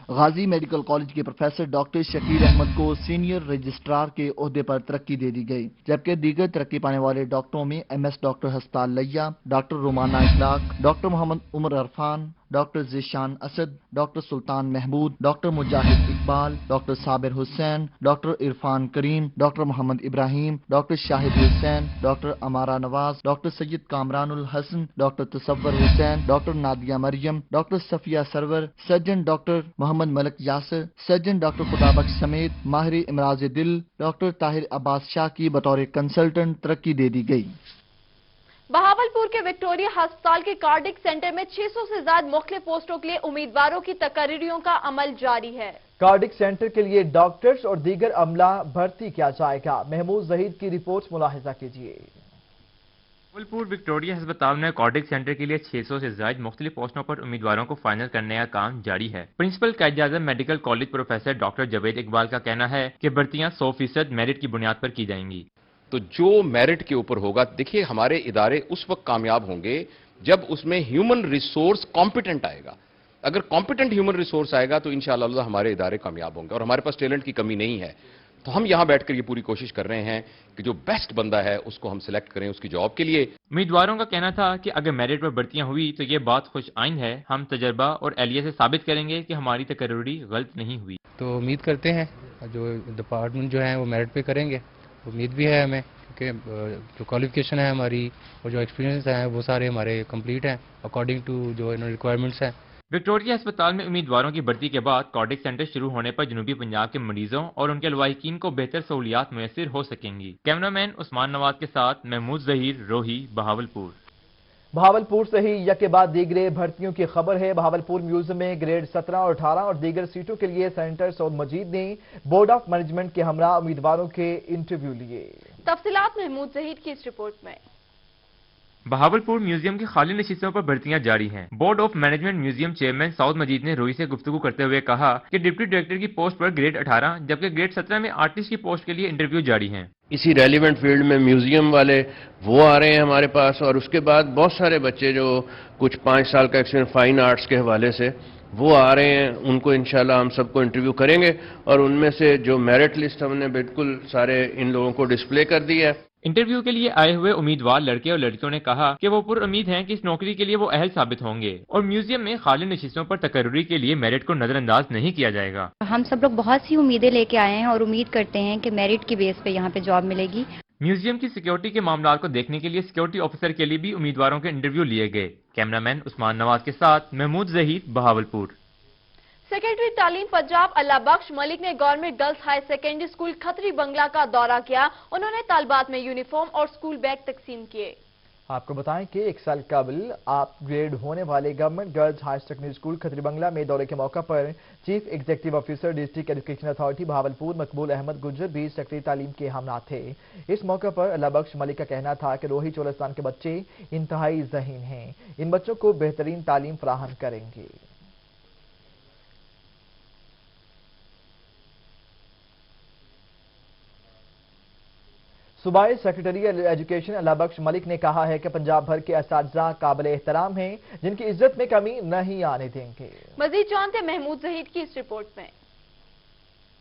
गाजी मेडिकल कॉलेज के प्रोफेसर डॉक्टर शकीर अहमद को सीनियर रजिस्ट्रार के ओहदे पर तरक्की दे दी गई, जबकि दीगर तरक्की पाने वाले डॉक्टरों में MS doctor hospital Layyah, doctor Romana Ikhlaq, doctor Muhammad Umar Arfan, doctor Zeeshan Asad, doctor Sultan Mahmood, doctor Mujahid Iqbal, doctor Sabir Hussain, doctor Irfan Karim, doctor Muhammad Ibrahim, doctor Shahid Hussain, doctor Amara Nawaz, doctor Syed Kamranul Hassan, doctor Tasawwar Hussain, doctor Nadia Maryam, doctor Safia Sarwar, surgeon doctor Muhammad Malak Yasir, surgeon doctor Khudabakhsh समेत माहिर इमराज दिल डॉक्टर ताहिर अब्बास शाह की बतौर कंसल्टेंट तरक्की दे दी गई। बहावलपुर के विक्टोरिया अस्पताल के कार्डिक सेंटर में 600 से ज्यादा मुख्तलिफ पोस्टों के लिए उम्मीदवारों की तकर्रियों का अमल जारी है। कार्डिक सेंटर के लिए डॉक्टर्स और दीगर अमला भर्ती किया जाएगा। महमूद जहीद की रिपोर्ट मुलाहिजा कीजिए। बहावलपुर विक्टोरिया अस्पताल में कार्डिक सेंटर के लिए 600 से ज्यादा मुख्तलिफ पोस्टों पर उम्मीदवारों को फाइनल करने का काम जारी है। Principal Quaid-e-Azam medical college professor doctor Javed Iqbal का कहना है कि भर्तियां 100% मेरिट की बुनियाद पर की जाएंगी। तो जो मेरिट के ऊपर होगा, देखिए हमारे इदारे उस वक्त कामयाब होंगे जब उसमें ह्यूमन रिसोर्स कॉम्पिटेंट आएगा। अगर कॉम्पिटेंट ह्यूमन रिसोर्स आएगा तो इंशाअल्लाह हमारे इदारे कामयाब होंगे और हमारे पास टैलेंट की कमी नहीं है। तो हम यहाँ बैठकर ये पूरी कोशिश कर रहे हैं कि जो बेस्ट बंदा है उसको हम सिलेक्ट करें उसकी जॉब के लिए। उम्मीदवारों का कहना था कि अगर मेरिट पर भर्तियां हुई तो ये बात खुश आइंद है। हम तजर्बा और एहलिया से साबित करेंगे कि हमारी तकर्री गलत नहीं हुई। तो उम्मीद करते हैं जो डिपार्टमेंट जो है वो मेरिट पे करेंगे। उम्मीद भी है हमें कि जो क्वालिफिकेशन है हमारी और जो एक्सपीरियंस है वो सारे हमारे कंप्लीट हैं अकॉर्डिंग टू जो रिक्वायरमेंट्स हैं। विक्टोरिया अस्पताल में उम्मीदवारों की भर्ती के बाद कार्डिक सेंटर शुरू होने पर जनूबी पंजाब के मरीजों और उनके लवाहिकीन को बेहतर सहूलियात मुयस्सर हो सकेंगी। कैमरामैन उस्मान नवाज के साथ महमूद जहीर, रोही, बहावलपुर। बहावलपुर से ही यके बाद दीगरे भर्तियों की खबर है। बहावलपुर म्यूजियम में ग्रेड 17 और 18 और दीगर सीटों के लिए सेनेटर सऊद मजीद ने बोर्ड ऑफ मैनेजमेंट के हमरा उम्मीदवारों के इंटरव्यू लिए। तफसीलात महमूद जहीर की इस रिपोर्ट में। बहावलपुर म्यूजियम की खाली नशिस्तों पर भर्तियां जारी हैं। Board of management museum chairman Saud Majeed ने रोही से गुफ्तगू करते हुए कहा कि डिप्टी डायरेक्टर की पोस्ट पर ग्रेड 18 जबकि ग्रेड 17 में आर्टिस्ट की पोस्ट के लिए इंटरव्यू जारी हैं। इसी रेलिवेंट फील्ड में म्यूजियम वाले वो आ रहे हैं हमारे पास और उसके बाद बहुत सारे बच्चे जो कुछ 5 साल का एक्सपीरियंस फाइन आर्ट्स के हवाले से वो आ रहे हैं। उनको इंशाल्लाह हम सबको इंटरव्यू करेंगे और उनमें से जो मेरिट लिस्ट हमने बिल्कुल सारे इन लोगों को डिस्प्ले कर दी है। इंटरव्यू के लिए आए हुए उम्मीदवार लड़के और लड़कियों ने कहा कि वो पुर उम्मीद हैं कि इस नौकरी के लिए वो अहल साबित होंगे और म्यूजियम में खाली नशिस्तों पर तकर्री के लिए मेरिट को नजरअंदाज नहीं किया जाएगा। हम सब लोग बहुत सी उम्मीदें लेके आए हैं और उम्मीद करते हैं कि मेरिट की बेस पे यहाँ पे जॉब मिलेगी। म्यूजियम की सिक्योरिटी के मामलों को देखने के लिए सिक्योरिटी ऑफिसर के लिए भी उम्मीदवारों के इंटरव्यू लिए गए। कैमरामैन उस्मान नवाज के साथ महमूद जहीर, बहावलपुर। सेक्रेटरी तालीम पंजाब अल्लाह बख्श मलिक ने government girls higher secondary school Khatri Bangla का दौरा किया। उन्होंने तालिबात में यूनिफॉर्म और स्कूल बैग तकसीम किए। आपको बताएं कि एक साल कबल अपग्रेड होने वाले government girls higher secondary school Khatri Bangla में दौरे के मौका पर chief executive officer district education authority Bahawalpur Maqbool Ahmed Gujjar भी सेक्रेटरी तालीम के हमना थे। इस मौके पर अल्लाह बख्श मलिक का कहना था कि रोही चोलिस्तान के बच्चे इंतहाई ज़हीन हैं, इन बच्चों को बेहतरीन तालीम फराहम करेंगे। सूबाई सेक्रेटरी एजुकेशन अल्लाह बख्श मलिक ने कहा है कि पंजाब भर के असातिज़ा काबिल एहतराम हैं, जिनकी इज्जत में कमी नहीं आने देंगे। मजीद जानते महमूद जहीद की इस रिपोर्ट में।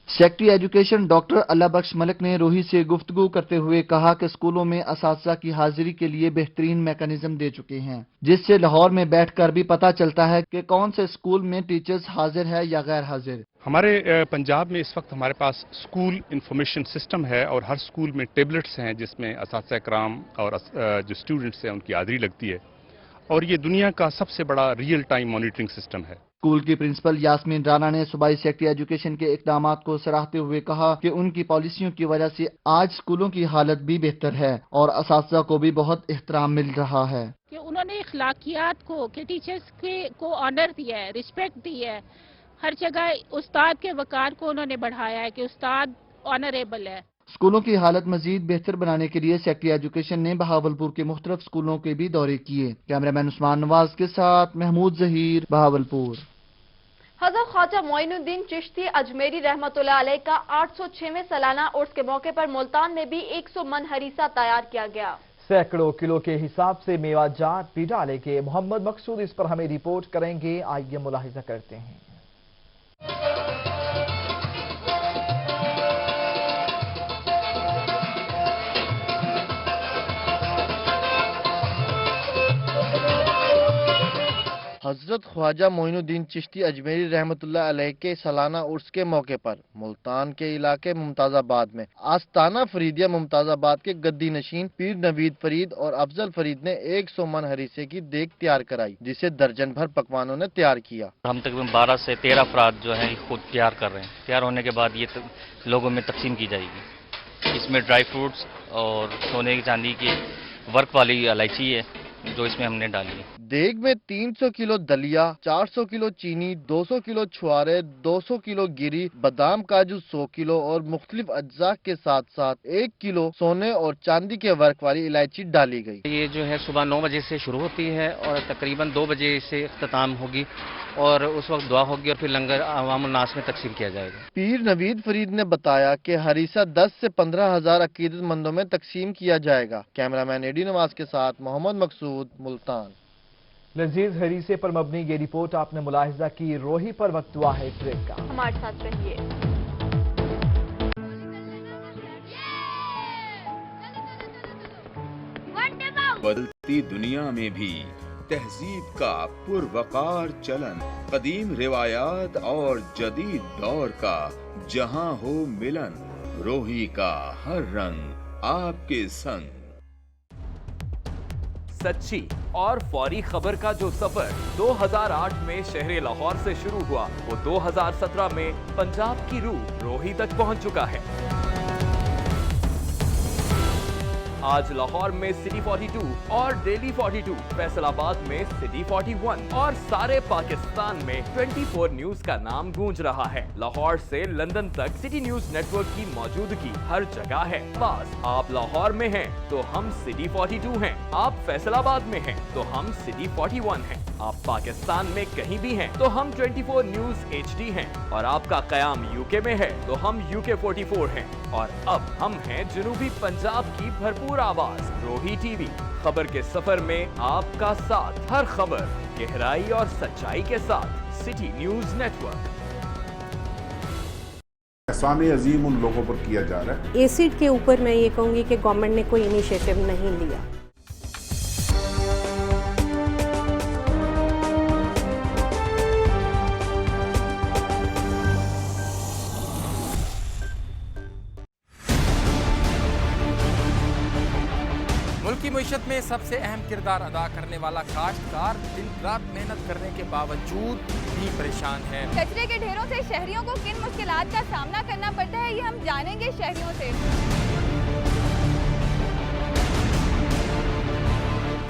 सेक्रेटरी एजुकेशन डॉक्टर अल्लाह बख्श मलिक ने रोही से गुफ्तगू करते हुए कहा कि स्कूलों में असातिज़ा की हाजिरी के लिए बेहतरीन मैकेनिज्म दे चुके हैं, जिससे लाहौर में बैठकर भी पता चलता है कि कौन से स्कूल में टीचर्स हाजिर है या गैर हाजिर। हमारे पंजाब में इस वक्त हमारे पास स्कूल इंफॉर्मेशन सिस्टम है और हर स्कूल में टेबलेट्स हैं जिसमें असातिज़ा इकराम और जो स्टूडेंट्स हैं उनकी हाजिरी लगती है, और ये दुनिया का सबसे बड़ा रियल टाइम मॉनिटरिंग सिस्टम है। स्कूल की प्रिंसिपल यास्मीन राना ने सूबाई सेक्रेटरी एजुकेशन के इकदामात को सराहते हुए कहा कि उनकी पॉलिसियों की वजह से आज स्कूलों की हालत भी बेहतर है और असातिज़ा को भी बहुत एहतराम मिल रहा है। कि उन्होंने अखलाकियात को, कि टीचर्स को ऑनर दिया है, रिस्पेक्ट दी है, हर जगह उस्ताद के वकार को उन्होंने बढ़ाया है कि उस्ताद ऑनरेबल है। स्कूलों की हालत मजीद बेहतर बनाने के लिए सेक्रेटरी एजुकेशन ने बहावलपुर के मुख्तलिफ स्कूलों के भी दौरे किए। कैमरामैन उस्मान नवाज के साथ महमूद जहीर, बहावलपुर। हज़रत ख्वाजा मोइनुद्दीन चिश्ती अजमेरी रहमतुल्लाह अलैह का 806वें सालाना उर्स के मौके पर मुल्तान में भी 100 मन हरीसा तैयार किया गया। सैकड़ों किलो के हिसाब से मेवा जात भी डालेंगे। मोहम्मद मकसूद इस पर हमें रिपोर्ट करेंगे, आइए मुलाहिजा करते हैं। हजरत ख्वाजा मोइनुद्दीन चिश्ती अजमेरी रहमतुल्लाह अलैह के सालाना उर्स के मौके पर मुल्तान के इलाके मुमताजाबाद में आस्ताना फरीदिया मुमताजाबाद के गद्दी नशीन पीर नवीद फरीद और अफजल फरीद ने 100 मन हरीसे की देग तैयार कराई, जिसे दर्जन भर पकवानों ने तैयार किया। हम तकरीबन 12 से 13 अफराद जो हैं खुद तैयार कर रहे हैं। तैयार होने के बाद ये लोगों में तकसीम की जाएगी। इसमें ड्राई फ्रूट्स और सोने की चांदी की वर्क वाली इलायची है जो इसमें हमने डाली है। देग में 300 किलो दलिया, 400 किलो चीनी, 200 किलो छुआरे, 200 किलो गिरी, बादाम काजू 100 किलो और मुख्तलिफ अज्जा के साथ साथ 1 किलो सोने और चांदी के वर्क वाली इलायची डाली गई। ये जो है सुबह 9 बजे से शुरू होती है और तकरीबन 2 बजे से इख्तिताम होगी और उस वक्त दुआ होगी और फिर लंगर अवामुल नास में तकसीम किया जाएगा। पीर नवीद फरीद ने बताया कि हरीसा 10 से 15 हजार अकीदतमंदों में तकसीम किया जाएगा। कैमरामैन एडी नवाज के साथ मोहम्मद मकसूद, मुल्तान। लजीज हरीसे पर मबनी ये रिपोर्ट आपने मुलाहिजा की। रोही पर वक्त हुआ है ब्रेक का, हमारे साथ रहिए। बदलती दुनिया में भी तहजीब का पुरवकार चलन, कदीम रिवायात और जदीद दौर का जहां हो मिलन, रोही का हर रंग आपके संग। सच्ची और फौरी खबर का जो सफर 2008 में शहर लाहौर से शुरू हुआ, वो 2017 में पंजाब की रूह रोही तक पहुंच चुका है। आज लाहौर में सिटी 42 और डेली 42, फैसलाबाद में सिटी 41 और सारे पाकिस्तान में 24 न्यूज का नाम गूंज रहा है। लाहौर से लंदन तक सिटी न्यूज नेटवर्क की मौजूदगी हर जगह है। बस आप लाहौर में हैं तो हम सिटी 42 हैं, आप फैसलाबाद में हैं तो हम सिटी 41 हैं, आप पाकिस्तान में कहीं भी हैं तो हम 24 न्यूज HD हैं, और आपका कयाम यूके में है तो हम UK 44 हैं, और अब हम हैं जनूबी पंजाब की भरपूर आवाज रोही टीवी। खबर के सफर में आपका साथ, हर खबर गहराई और सच्चाई के साथ। City news network. एहसान अजीम उन लोगों पर किया जा रहा है। एसिड के ऊपर मैं ये कहूँगी कि गवर्नमेंट ने कोई इनिशिएटिव नहीं लिया। मुल्की मईशत में सबसे अहम किरदार अदा करने वाला काश्तकार दिन रात मेहनत करने के बावजूद भी परेशान है। कचरे के ढेरों से शहरियों को किन मुश्किलात का सामना करना पड़ता है, ये हम जानेंगे शहरियों से।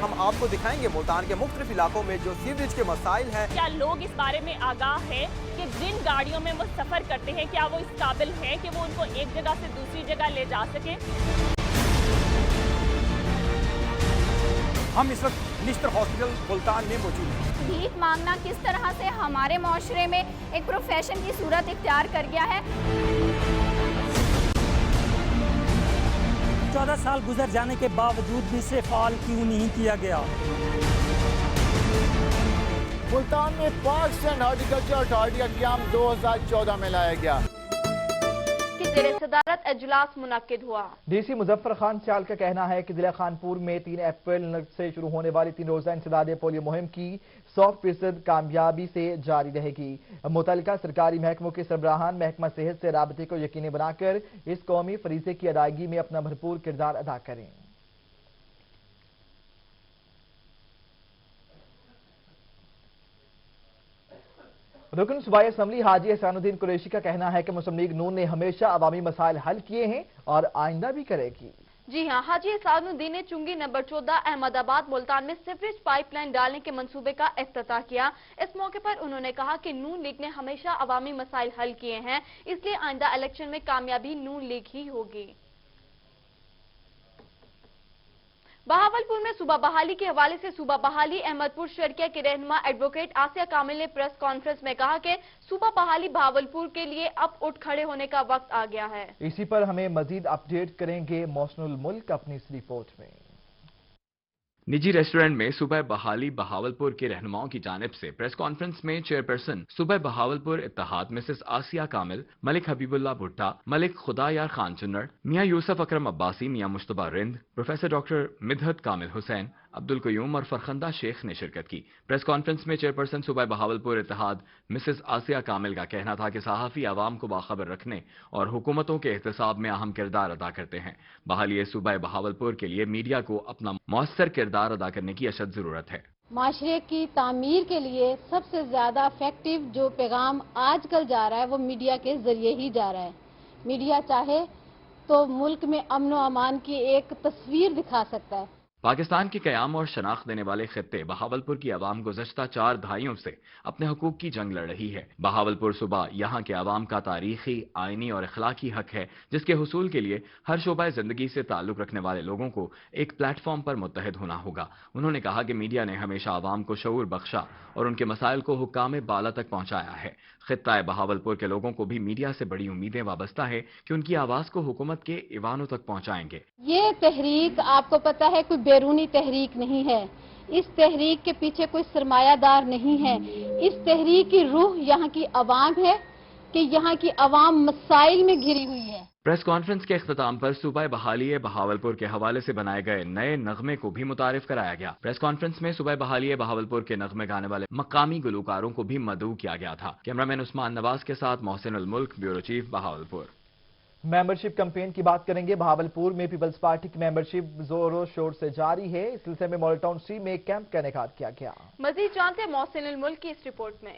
हम आपको दिखाएंगे मुल्तान के मुख्तलिफ इलाकों में जो सीवरेज के मसाइल हैं। क्या लोग इस बारे में आगाह हैं कि जिन गाड़ियों में वो सफर करते हैं क्या वो इस काबिल हैं कि वो उनको एक जगह से दूसरी जगह ले जा सके? हम इस वक्त निश्तर हॉस्पिटल मुल्तान में मौजूद हैं। भीख मांगना किस तरह से हमारे माशरे में एक प्रोफेशन की सूरत इख्तियार कर गया है। 14 साल गुजर जाने के बावजूद भी इसे फाल क्यों नहीं किया गया? मुल्तान में पाकिस्तान हॉर्टिकल्चर अथॉरिटी का क़याम 2014 में लाया गया। की ज़ेरे सदारत इजलास मुनक्किद हुआ। डीसी मुजफ्फर खान सियाल का कहना है कि जिला खानपुर में 3 अप्रैल से शुरू होने वाली 3 रोज़ा इंसदाद पोलियो मुहिम की 100% कामयाबी से जारी रहेगी। मुतल्लिका सरकारी महकमों के सरबराहान महकमा सेहत से राबते को यकीनी बनाकर इस कौमी फरीज़े की अदायगी में अपना भरपूर किरदार अदा करें। रुकन सूबाई असम्बली हाजी एहसानुद्दीन कुरैशी का कहना है कि मुस्लिम लीग नून ने हमेशा अवामी मसाइल हल किए हैं और आइंदा भी करेगी। जी हां, हाजी एहसानुद्दीन ने चुंगी नंबर 14 अहमदाबाद मुल्तान में सीवरेज पाइपलाइन डालने के मंसूबे का इफ्तिताह किया। इस मौके पर उन्होंने कहा कि नून लीग ने हमेशा अवामी मसाइल हल किए हैं, इसलिए आइंदा इलेक्शन में कामयाबी नून लीग ही होगी। बहावलपुर में सूबा बहाली के हवाले से सूबा बहाली अहमदपुर शर्किया के रहनुमा एडवोकेट आसिया कामिल ने प्रेस कॉन्फ्रेंस में कहा कि सूबा बहाली बहावलपुर के लिए अब उठ खड़े होने का वक्त आ गया है। इसी पर हमें मजीद अपडेट करेंगे मोहसिनुल मुल्क अपनी इस रिपोर्ट में। निजी रेस्टोरेंट में सुबह बहाली बहावलपुर के रहनुमाओं की जानिब से प्रेस कॉन्फ्रेंस में चेयरपर्सन सुबह बहावलपुर इत्तेहाद मिसेस आसिया कामिल, मलिक हबीबुल्लाह भुट्टा, मलिक खुदायार खान चुन्नड़, मियां यूसुफ अकरम अब्बासी, मियां मुश्तबा रिंद, प्रोफेसर डॉक्टर मिदहत कामिल हुसैन, अब्दुल कयूम और फरखंदा शेख ने शिरकत की। प्रेस कॉन्फ्रेंस में चेयरपर्सन सुबह बहावलपुर इत्तेहाद मिसेस आसिया कामिल का कहना था कि सहाफ़ी आवाम को बाखबर रखने और हुकूमतों के एहतसाब में अहम किरदार अदा करते हैं। बहाली सूबा बहावलपुर के लिए मीडिया को अपना मौसर किरदार अदा करने की अशद जरूरत है। माशरे की तामीर के लिए सबसे ज्यादा इफेक्टिव जो पैगाम आजकल जा रहा है वो मीडिया के जरिए ही जा रहा है। मीडिया चाहे तो मुल्क में अमन व अमान की एक तस्वीर दिखा सकता है। पाकिस्तान के क़याम और शनाख्त देने वाले खित्ते बहावलपुर की आवाम गुज़श्ता 4 दहाइयों से अपने हकूक़ की जंग लड़ रही है। बहावलपुर सूबा यहाँ के आवाम का तारीखी, आइनी और अखलाकी हक है, जिसके हुसूल के लिए हर शोबा ज़िंदगी से ताल्लुक़ रखने वाले लोगों को एक प्लेटफॉर्म पर मुत्तहिद होना होगा। उन्होंने कहा कि मीडिया ने हमेशा आवाम को शऊर बख्शा और उनके मसाइल को हुक्काम बाला तक पहुँचाया है। खित्ता बहावलपुर के लोगों को भी मीडिया से बड़ी उम्मीदें वाबस्ता है कि उनकी आवाज़ को हुकूमत के ईवानों तक पहुँचाएंगे। ये तहरीक आपको पता है कोई बैरूनी तहरीक नहीं है। इस तहरीक के पीछे कोई सरमायादार नहीं है। इस तहरीक की रूह यहाँ की आवाम है कि यहाँ की आवाम मसाइल में घिरी हुई है। प्रेस कॉन्फ्रेंस के इख्तिताम पर सूबा बहाली बहावलपुर के हवाले से बनाए गए नए नगमे को भी मुतारिफ कराया गया। प्रेस कॉन्फ्रेंस में सूबा बहाली बहावलपुर के नगमे गाने वाले मकामी गुलकारों को भी मदऊ किया गया था। कैमरामैन उस्मान नवाज के साथ मोहसिनुल मुल्क, bureau chief, Bahawalpur. Membership campaign की बात करेंगे। बहावलपुर में पीपल्स पार्टी की मेंबरशिप जोरों शोर से जारी है। इस सिलसिले में मॉडल टाउन सी में कैंप का इनेकाद किया गया। मजीद जानते हैं मोहसिनुल मुल्क की इस रिपोर्ट में।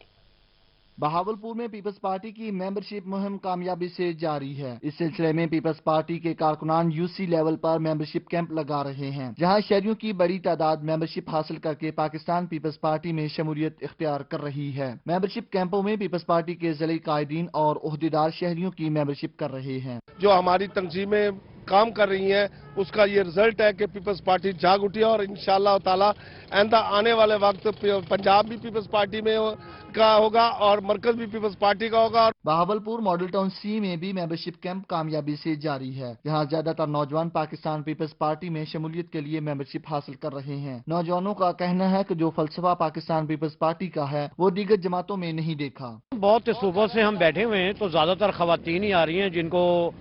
बहावलपुर में पीपल्स पार्टी की मेंबरशिप मुहिम कामयाबी से जारी है। इस सिलसिले में पीपल्स पार्टी के कारकुनान यूसी लेवल पर मेंबरशिप कैंप लगा रहे हैं, जहां शहरियों की बड़ी तादाद मेंबरशिप हासिल करके पाकिस्तान पीपल्स पार्टी में शमूलियत इख्तियार कर रही है। मेंबरशिप कैंपों में पीपल्स पार्टी के ज़िले कायदीन और ओहदेदार शहरियों की मेंबरशिप कर रहे हैं। जो हमारी तंजीमें काम कर रही हैं उसका ये रिजल्ट है कि पीपल्स पार्टी जाग उठी है और इंशाअल्लाह ताला आइंदा आने वाले वक्त पंजाब भी पीपल्स पार्टी में का होगा और मरकज भी पीपल्स पार्टी का होगा। बहावलपुर मॉडल टाउन सी में भी मेंबरशिप कैंप कामयाबी से जारी है, जहां ज्यादातर नौजवान पाकिस्तान पीपल्स पार्टी में शमूलियत के लिए मेंबरशिप हासिल कर रहे हैं। नौजवानों का कहना है कि जो फलसफा पाकिस्तान पीपल्स पार्टी का है वो दीगर जमातों में नहीं देखा। बहुत सूबों से हम बैठे हुए हैं तो ज्यादातर खवातीन ही आ रही हैं जिनको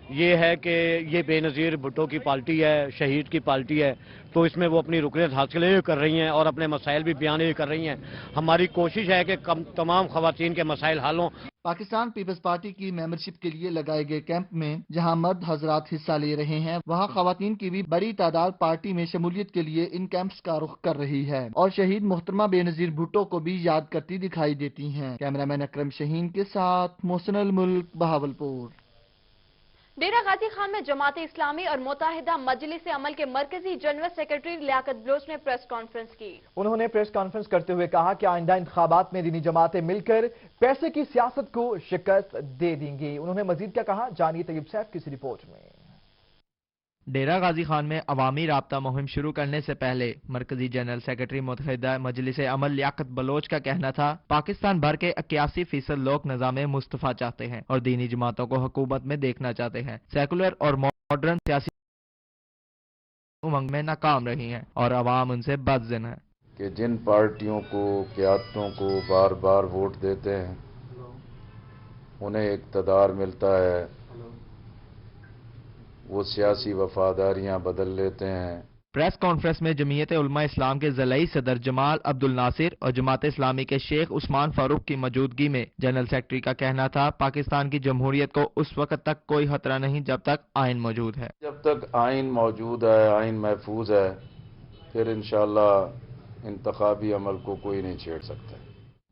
ये है कि ये बेनज़ीर भुट्टो की पार्टी है, शहीद की पार्टी है, तो इसमें वो अपनी रुकनियत हासिल कर रही हैं और अपने मसाइल भी बयान कर रही हैं। हमारी कोशिश है कि तमाम खवातीन के मसाइल हल हों। पाकिस्तान पीपल्स पार्टी की मेंबरशिप के लिए लगाए गए कैंप में जहां मर्द हजरात हिस्सा ले रहे हैं, वहां खवातीन की भी बड़ी तादाद पार्टी में शमूलियत के लिए इन कैंप्स का रुख कर रही है और शहीद मोहतरमा बेनज़ीर भुट्टो को भी याद करती दिखाई देती हैं। कैमरामैन अकरम शहीन के साथ मोहसिनुल मुल्क, बहावलपुर। डेरा गाजी खान में जमात इस्लामी और मुत्तहिदा मजलिस अमल के मरकजी जनरल सेक्रेटरी लियाकत बलोच ने प्रेस कॉन्फ्रेंस की। उन्होंने प्रेस कॉन्फ्रेंस करते हुए कहा कि आइंदा इंतखाबात में दीनी जमातें मिलकर पैसे की सियासत को शिकस्त दे देंगी। उन्होंने मजीद क्या कहा, जानिए तैयब सैफ की इस रिपोर्ट में। डेरा गाजी खान में अवामी राब्ता मुहिम शुरू करने से पहले मरकजी जनरल सेक्रेटरी मुत्तहिदा मजलिस अमल लियाकत बलोच का कहना था, पाकिस्तान भर के 81% लोग निज़ाम मुस्तफा चाहते हैं और दीनी जमातों को हुकूमत में देखना चाहते हैं। सेकुलर और मॉडर्न सियासी उमंग में नाकाम रही हैं और अवाम उनसे बदज़िन है कि जिन पार्टियों को, क़यादतों को बार बार वोट देते हैं उन्हें इक़्तिदार मिलता है, वो सियासी वफादारियां बदल लेते हैं। प्रेस कॉन्फ्रेंस में जमीयत उलमा इस्लाम के ज़लई सदर जमाल अब्दुल नासिर और जमात इस्लामी के शेख उस्मान फारूक की मौजूदगी में जनरल सेक्रेटरी का कहना था, पाकिस्तान की जमहूरियत को उस वक्त तक कोई खतरा नहीं जब तक आइन मौजूद है। जब तक आइन मौजूद है, आइन महफूज है, फिर इंशाअल्लाह इंतखाबी अमल को कोई नहीं छेड़ सकता।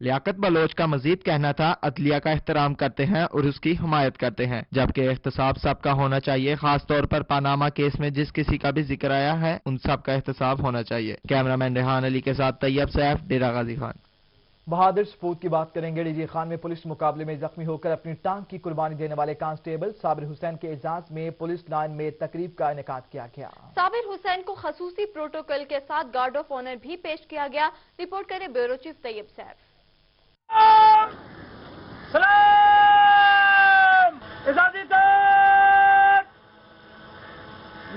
लियाकत बलोच का मजीद कहना था, अदलिया का एहतराम करते हैं और उसकी हिमायत करते हैं, जबकि एहतसाब सबका होना चाहिए। खास तौर पर पानामा केस में जिस किसी का भी जिक्र आया है उन सब का एहतसाब होना चाहिए। कैमरामैन रेहान अली के साथ तैयब सैफ, डेरा गाजी खान। बहादुर सपूत की बात करेंगे। डीजी खान में पुलिस मुकाबले में जख्मी होकर अपनी टांग की कुर्बानी देने वाले कांस्टेबल साबिर हुसैन के एजाज में पुलिस लाइन में तकरीब का इनेकाद किया गया। साबिर हुसैन को खसूसी प्रोटोकॉल के साथ गार्ड ऑफ ऑनर भी पेश किया गया। रिपोर्ट करे ब्यूरो चीफ तैयब सैफ। सलाम इजाजत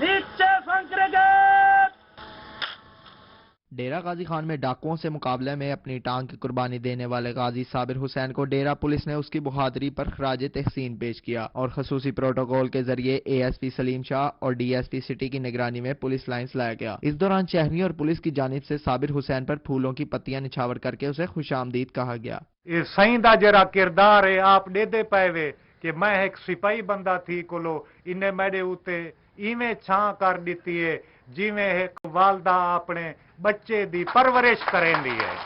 नीचे डेरा गाजी खान में डाकुओं से मुकाबले में अपनी टांग की कुर्बानी देने वाले गाजी साबिर हुसैन को डेरा पुलिस ने उसकी बहादुरी पर खराज तहसीन पेश किया और खसूसी प्रोटोकॉल के जरिए ASP सलीम शाह और DSP सिटी की निगरानी में पुलिस लाइन्स लाया गया। इस दौरान शहरी और पुलिस की जानिब से साबिर हुसैन पर फूलों की पत्तियां निछावर करके उसे खुशामदीद कहा गया। साईं दा जरा किरदार है आप देदे पाए कि मैं एक सिपाही बंदा थी कोलो इन्हें मेरे उते इवें छां कर दी है जिवें एक वालदा अपने बच्चे दी परवरिश करेंदी है।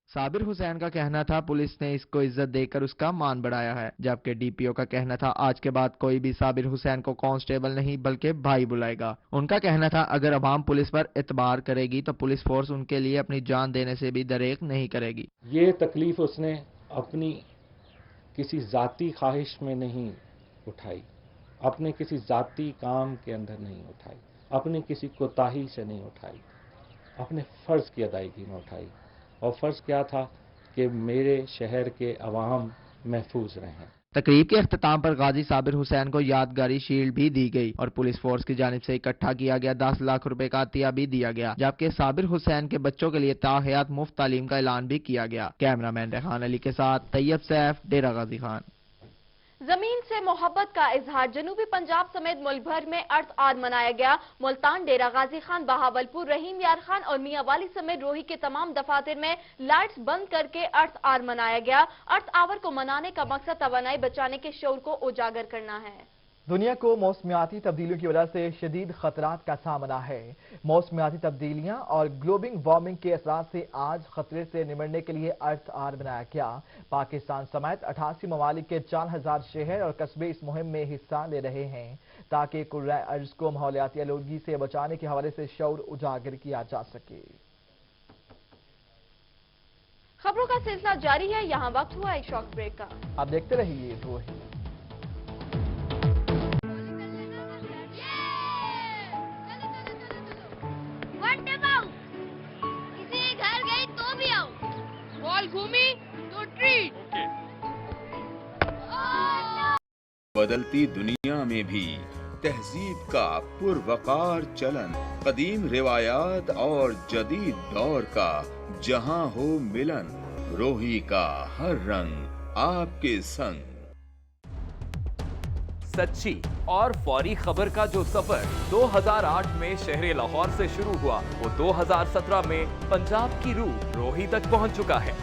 साबिर हुसैन का कहना था, पुलिस ने इसको इज्जत देकर उसका मान बढ़ाया है, जबकि DPO का कहना था, आज के बाद कोई भी साबिर हुसैन को कांस्टेबल नहीं बल्कि भाई बुलाएगा। उनका कहना था, अगर अवाम पुलिस पर एतबार करेगी तो पुलिस फोर्स उनके लिए अपनी जान देने से भी दरेक नहीं करेगी। ये तकलीफ उसने अपनी किसी जाती ख्वाहिश में नहीं उठाई, अपने किसी जाती काम के अंदर नहीं उठाई, अपनी किसी कोताही से नहीं उठाई, अपने फ़र्ज़ की अदायगी में उठाई। और फ़र्ज़ क्या था कि मेरे शहर के अवाम महफूज रहें। तकरीब के अख्ताम पर गाजी साबिर हुसैन को यादगारी शील्ड भी दी गई और पुलिस फोर्स की जानिब से इकट्ठा किया गया 10 लाख रुपए का अतिया भी दिया गया, जबकि साबिर हुसैन के बच्चों के लिए ताहयात मुफ्त तालीम का ऐलान भी किया गया। कैमरामैन रेहान अली के साथ तैयब सैफ, डेरा गाजी खान। जमीन से मोहब्बत का इजहार जनूबी पंजाब समेत मुल्क भर में अर्थ आर मनाया गया। मुल्तान, डेरा गाजी खान, बहावलपुर, रहीम यार खान और मियां वाली समेत रोही के तमाम दफातर में लाइट्स बंद करके अर्थ आर मनाया गया। अर्थ आवर को मनाने का मकसद तवानाई बचाने के शऊर को उजागर करना है। दुनिया को मौसमियाती तब्दीलियों की वजह से शदीद खतरात का सामना है। मौसमियाती तब्दीलियां और ग्लोबल वार्मिंग के असर से आज खतरे से निमटने के लिए अर्थ आर बनाया गया। पाकिस्तान समेत 88 ममालिक के 4000 शहर और कस्बे इस मुहिम में हिस्सा ले रहे हैं ताकि कुर्रा अर्ज को माहौलियाती आलूदगी से बचाने के हवाले से शऊर उजागर किया जा सके। खबरों का सिलसिला जारी है, यहाँ वक्त हुआ एक शॉर्ट ब्रेक का। आप देखते रहिए रोही। घूमी तो ट्रीट। बदलती दुनिया में भी तहजीब का पुरवकार चलन, कदीम रिवायात और जदीद दौर का जहां हो मिलन, रोही का हर रंग आपके संग। सच्ची और फौरी खबर का जो सफर 2008 में शहर लाहौर से शुरू हुआ, वो 2017 में पंजाब की रूह रोही तक पहुंच चुका है।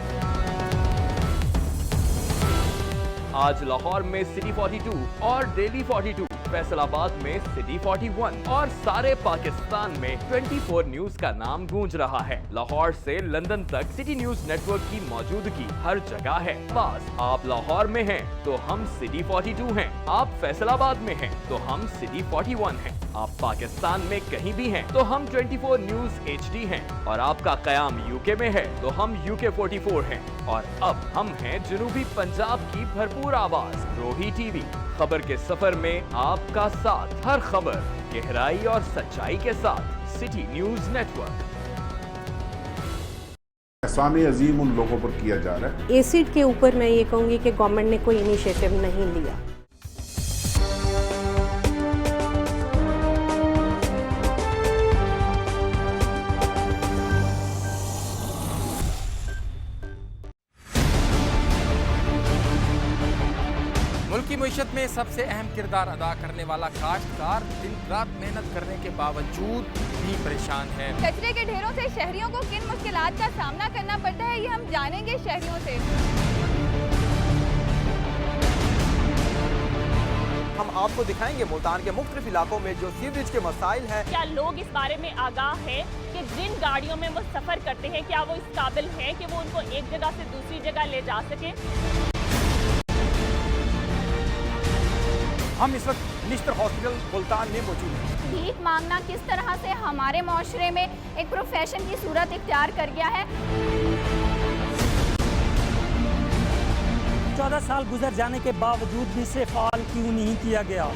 आज लाहौर में सिटी 42 और डेली 42 फैसल आबाद में सिटी 41 और सारे पाकिस्तान में 24 न्यूज का नाम गूंज रहा है। लाहौर से लंदन तक सिटी न्यूज नेटवर्क की मौजूदगी हर जगह है। बस आप लाहौर में हैं तो हम सिटी 42 हैं, आप फैसलाबाद में हैं तो हम सिटी 41 हैं, आप पाकिस्तान में कहीं भी हैं तो हम 24 न्यूज HD हैं, और आपका कयाम यूके में है तो हम UK 44 हैं, और अब हम हैं जनूबी पंजाब की भरपूर आवाज रोही टीवी। खबर के सफर में आपका साथ, हर खबर गहराई और सच्चाई के साथ सिटी न्यूज नेटवर्क। एहसान अजीम उन लोगों पर किया जा रहा है। एसिड के ऊपर मैं ये कहूँगी कि गवर्नमेंट ने कोई इनिशिएटिव नहीं लिया। मुल्क की मईशत में सबसे अहम किरदार अदा करने वाला काश्तकार दिन रात मेहनत करने के बावजूद भी परेशान है। कचरे के ढेरों से शहरियों को किन मुश्किलात का सामना करना पड़ता है, ये हम जानेंगे शहरियों से। हम आपको दिखाएंगे मुल्तान के मुख्तलिफ इलाकों में जो सीवरेज के मसाइल हैं। क्या लोग इस बारे में आगाह है कि जिन गाड़ियों में वो सफर करते हैं क्या वो इस काबिल है कि वो उनको एक जगह से दूसरी जगह ले जा सके। हम इस वक्त निश्तर हॉस्पिटल मुल्तान में मौजूद हैं। भीख मांगना किस तरह से हमारे माशरे में एक प्रोफेशन की सूरत इख्तियार कर गया है। 14 साल गुजर जाने के बावजूद भी इसे फाल क्यों नहीं किया गया।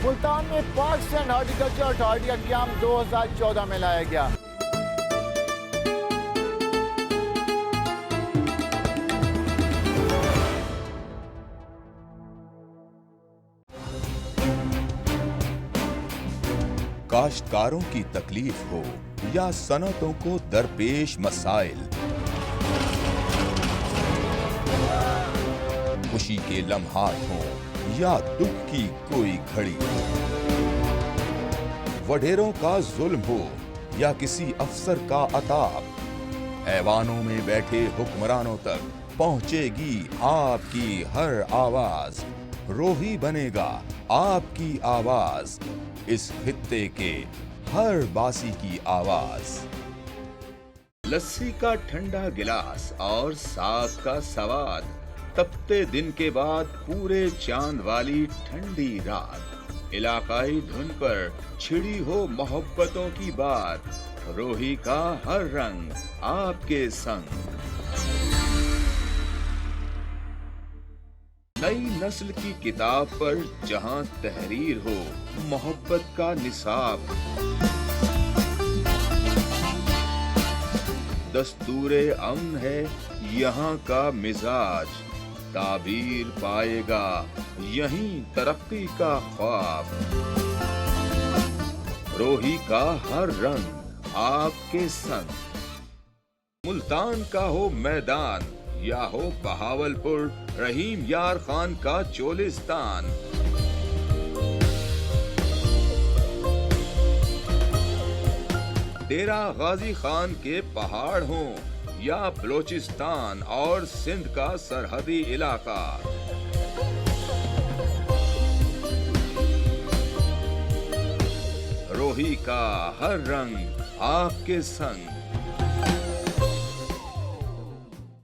मुल्तान में पाकिस्तान हॉर्टिकल्चर अथॉरिटी का क़याम 2014 में लाया गया। काश्तकारों की तकलीफ हो या सनतों को दरपेश मसाइल, खुशी के लम्हात हों या दुख की कोई घड़ी, वडेरों का जुल्म हो या किसी अफसर का अताब, ऐवानों में बैठे हुक्मरानों तक पहुंचेगी आपकी हर आवाज। रोही बनेगा आपकी आवाज, इस खित्ते के हर बासी की आवाज। लस्सी का ठंडा गिलास और साग का सवाद, तपते दिन के बाद पूरे चांद वाली ठंडी रात, इलाकाई धुन पर छिड़ी हो मोहब्बतों की बात, रोही का हर रंग आपके संग। नई नस्ल की किताब पर जहां तहरीर हो मोहब्बत का निसाब, दस्तूरे अमन है यहाँ का मिजाज, ताबीर पाएगा यहीं तरक्की का ख्वाब। रोही का हर रंग आपके संग, मुल्तान का हो मैदान या हो बहावलपुर रहीम यार खान का चोलिस्तान, डेरा गाजी खान के पहाड़ हों या बलोचिस्तान और सिंध का सरहदी इलाका, रोही का हर रंग आपके संग।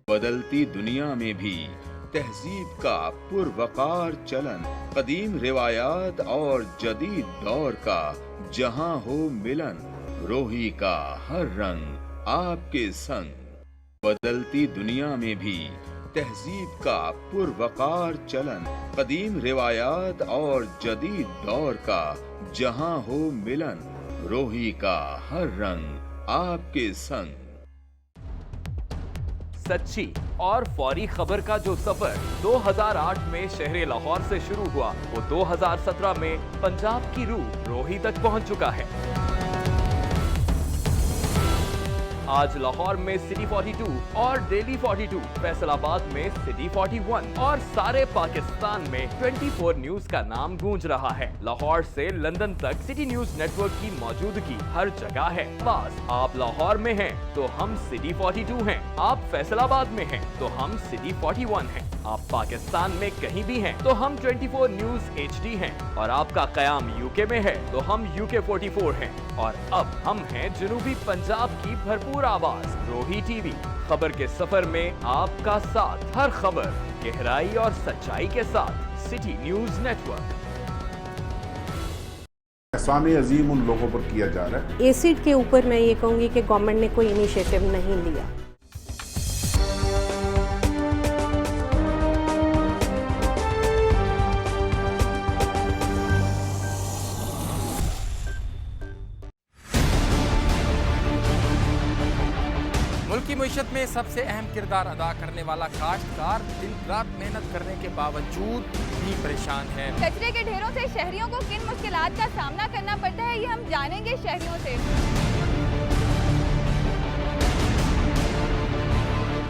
बदलती दुनिया में भी तहजीब का पुरवकार चलन, कदीम रिवायात और जदीद दौर का जहां हो मिलन, रोही का हर रंग आपके संग। बदलती दुनिया में भी तहजीब का पुरवकार चलन, कदीम रिवायात और जदीद दौर का जहां हो मिलन, रोही का हर रंग आपके संग। सच्ची और फौरी खबर का जो सफर 2008 में शहर लाहौर से शुरू हुआ वो 2017 में पंजाब की रूह रोही तक पहुंच चुका है। आज लाहौर में सिटी 42 और डेली 42, फैसलाबाद में सिटी 41 और सारे पाकिस्तान में 24 न्यूज का नाम गूंज रहा है। लाहौर से लंदन तक सिटी न्यूज नेटवर्क की मौजूदगी हर जगह है। बस आप लाहौर में हैं तो हम सिटी 42 हैं, आप फैसलाबाद में हैं तो हम सिटी 41 हैं, आप पाकिस्तान में कहीं भी हैं तो हम 24 न्यूज HD हैं, और आपका कयाम UK में है तो हम UK 44 हैं, और अब हम हैं जनूबी पंजाब की भरपूर आवाज रोही TV। खबर के सफर में आपका साथ, हर खबर गहराई और सच्चाई के साथ। City news network. एहसान अजीम उन लोगों पर किया जा रहा है। एसिड के ऊपर मैं ये कहूँगी कि गवर्नमेंट ने कोई इनिशिएटिव नहीं लिया। मुल्क की मईशत में सबसे अहम किरदार अदा करने वाला काश्तकार दिन रात मेहनत करने के बावजूद भी परेशान है। कचरे के ढेरों से शहरियों को किन मुश्किलात का सामना करना पड़ता है, ये हम जानेंगे शहरियों से।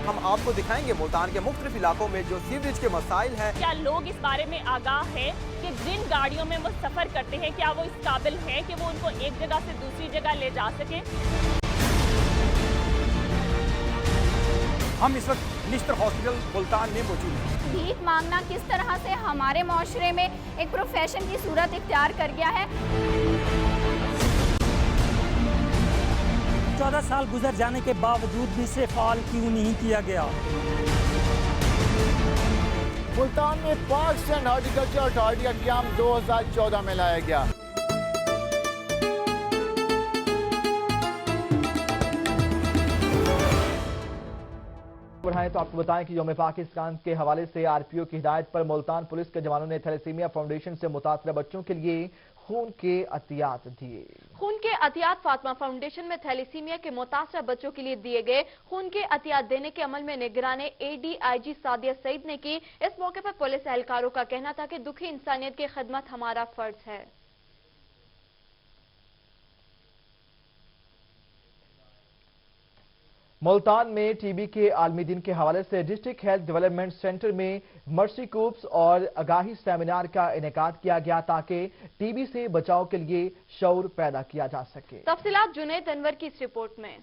हम आपको दिखाएंगे मुल्तान के मुख्तलिफ इलाकों में जो सीवरेज के मसाइल हैं। क्या लोग इस बारे में आगाह हैं कि जिन गाड़ियों में वो सफर करते हैं क्या वो इस काबिल हैं कि वो उनको एक जगह से दूसरी जगह ले जा सके? हम इस वक्त निश्तर हॉस्पिटल मुल्तान में मौजूद हैं। भीख मांगना किस तरह से हमारे माशरे में एक प्रोफेशन की सूरत इख्तियार कर गया है। 14 साल गुजर जाने के बावजूद भी इसे फाल क्यों नहीं किया गया। मुल्तान में पाकिस्तान हॉर्टिकल्चर अथॉरिटी का क़याम 2014 में लाया गया। बढ़ाएं तो आपको बताएं कि यौम पाकिस्तान के हवाले से आरपीओ की हिदायत पर मुल्तान पुलिस के जवानों ने थैलेसीमिया फाउंडेशन से मुतासरा बच्चों के लिए खून के अतियात दिए। खून के अतियात फातिमा फाउंडेशन में थैलेसीमिया के मुतासरा बच्चों के लिए दिए गए खून के अतियात देने के अमल में निगरानी ADIG सादिया सईद ने की। इस मौके पर पुलिस एहलकारों का कहना था कि दुखी इंसानियत की खिदमत हमारा फर्ज है। मुल्तान में टीबी के आलमी दिन के हवाले से डिस्ट्रिक्ट हेल्थ डेवलपमेंट सेंटर में मर्सी कूप्स और आगाही सेमिनार का इनेकाद किया गया ताकि टीबी से बचाव के लिए शऊर पैदा किया जा सके। तफसीलात जुनैद अनवर की इस रिपोर्ट में।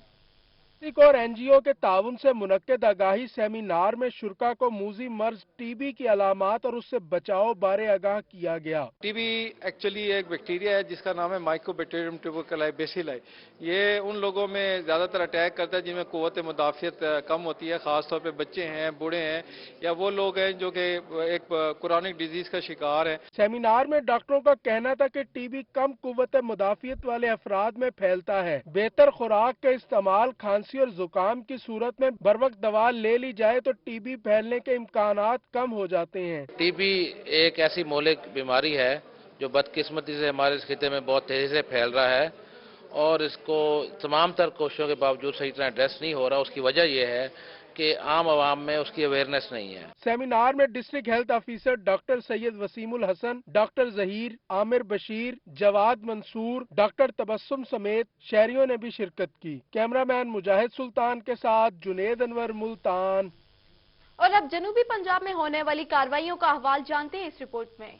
और NGO के ताउन से मुनक्किद आगाही सेमिनार में शुरका को मूजी मर्ज टीबी की अलामात और उससे बचाव बारे आगाह किया गया। टीबी एक्चुअली एक बैक्टीरिया है जिसका नाम है माइकोबैक्टीरियम ट्यूबरकुलोसिस बेसिलाई। ये उन लोगों में ज्यादातर अटैक करता है जिनमें कुव्वत मुदाफियत कम होती है, खासतौर पे बच्चे हैं, बूढ़े हैं, या वो लोग हैं जो कि एक क्रोनिक डिजीज का शिकार है। सेमिनार में डॉक्टरों का कहना था कि टीबी कम कुव्वत मुदाफियत वाले अफराद में फैलता है। बेहतर खुराक का इस्तेमाल, खांसी और जुकाम की सूरत में बर वक्त दवा ले ली जाए तो टीबी फैलने के इम्कानात कम हो जाते हैं। टीबी एक ऐसी मौलिक बीमारी है जो बदकिस्मती से हमारे इस खिते में बहुत तेजी से फैल रहा है और इसको तमाम तर कोशिशों के बावजूद सही तरह एड्रेस नहीं हो रहा। उसकी वजह यह है कि आम आवाम में उसकी अवेयरनेस नहीं है। सेमिनार में district health officer doctor Syed Waseemul Hasan, doctor Zaheer, Aamir Bashir, Jawad Mansoor, doctor Tabassum समेत शहरियों ने भी शिरकत की। कैमरामैन मुजाहिद सुल्तान के साथ जुनैद अनवर, मुल्तान। और अब जनूबी पंजाब में होने वाली कार्रवाइयों का अहवाल जानते हैं इस रिपोर्ट में।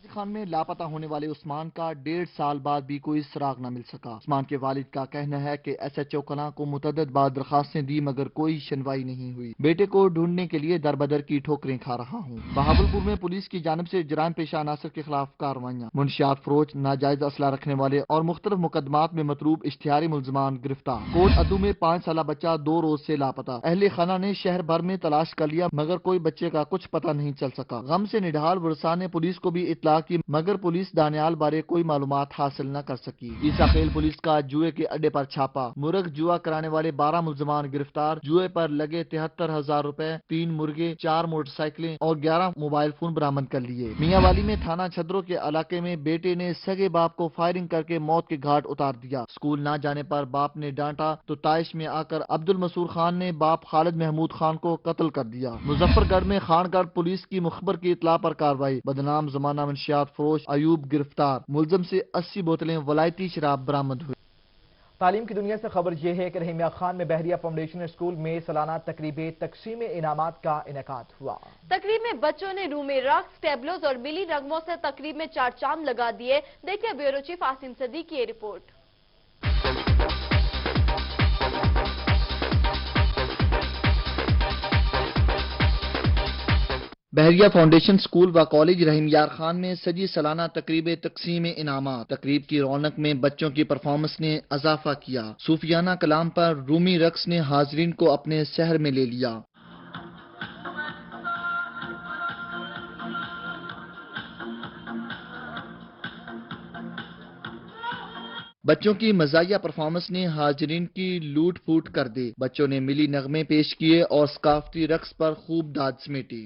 खान में लापता होने वाले उस्मान का 1.5 साल बाद भी कोई सुराग न मिल सका। उस्मान के वालिद का कहना है कि SHO कलां को मुतअद्दिद बार दरखास्तें दी मगर कोई सुनवाई नहीं हुई। बेटे को ढूंढने के लिए दरबदर की ठोकरें खा रहा हूँ। बहावलपुर में पुलिस की जानिब से जराइम पेशा अनासर के खिलाफ कार्रवाइयाँ। मुनशियात फरोज, नाजायज असला रखने वाले और मुख्तलिफ मुकदमात में मतरूब इश्तिहारी मुलजमान गिरफ्तार। कोट अदू में 5 साला बच्चा 2 रोज से लापता। अहले खाना ने शहर भर में तलाश कर लिया मगर कोई बच्चे का कुछ पता नहीं चल सका। गम से निढाल वर्षा ने पुलिस को भी इतला की मगर पुलिस दानियाल बारे कोई मालूमात हासिल न कर सकी। ईसा खेल पुलिस का जुए के अड्डे पर छापा। मुर्ग जुआ कराने वाले 12 मुलजमान गिरफ्तार। जुए पर लगे 73,000 रुपए, 3 मुर्गे, 4 मोटरसाइकिलें और 11 मोबाइल फोन बरामद कर लिए। मियांवाली में थाना छदरों के इलाके में बेटे ने सगे बाप को फायरिंग करके मौत के घाट उतार दिया। स्कूल न जाने पर बाप ने डांटा तो ताइश में आकर अब्दुल मसूर खान ने बाप खालिद महमूद खान को कत्ल कर दिया। मुजफ्फरगढ़ में खानगढ़ पुलिस की मुखबर की इतला पर कार्रवाई। बदनाम जमाना मुंशियात फरोश अयूब गिरफ्तार। मुलजम से 80 बोतलें वलायती शराब बरामद हुई। तालीम की दुनिया से खबर यह है कि रहीमिया खान में बहरिया फाउंडेशन स्कूल में सालाना तकरीब तकसीम इनामात का इनेकाद हुआ। तकरीब में बच्चों ने रूमी रक्स, टेबलोज और बिली रंगों से तकरीब में 4 चांद लगा दिए। देखिए ब्यूरो चीफ आसिम सदीक की रिपोर्ट। बहरिया फाउंडेशन स्कूल व कॉलेज रहीम यार खान में सजी सालाना तकरीब तकसीम इनामात। तकरीब की रौनक में बच्चों की परफॉर्मेंस ने इजाफा किया। सूफियाना कलाम पर रूमी रक्स ने हाजरीन को अपने शहर में ले लिया। बच्चों की मज़ाहिया परफॉर्मेंस ने हाजरीन की लूट फूट कर दी। बच्चों ने मिली नगमे पेश किए और सकाफती रक्स पर खूब दाद समेटी।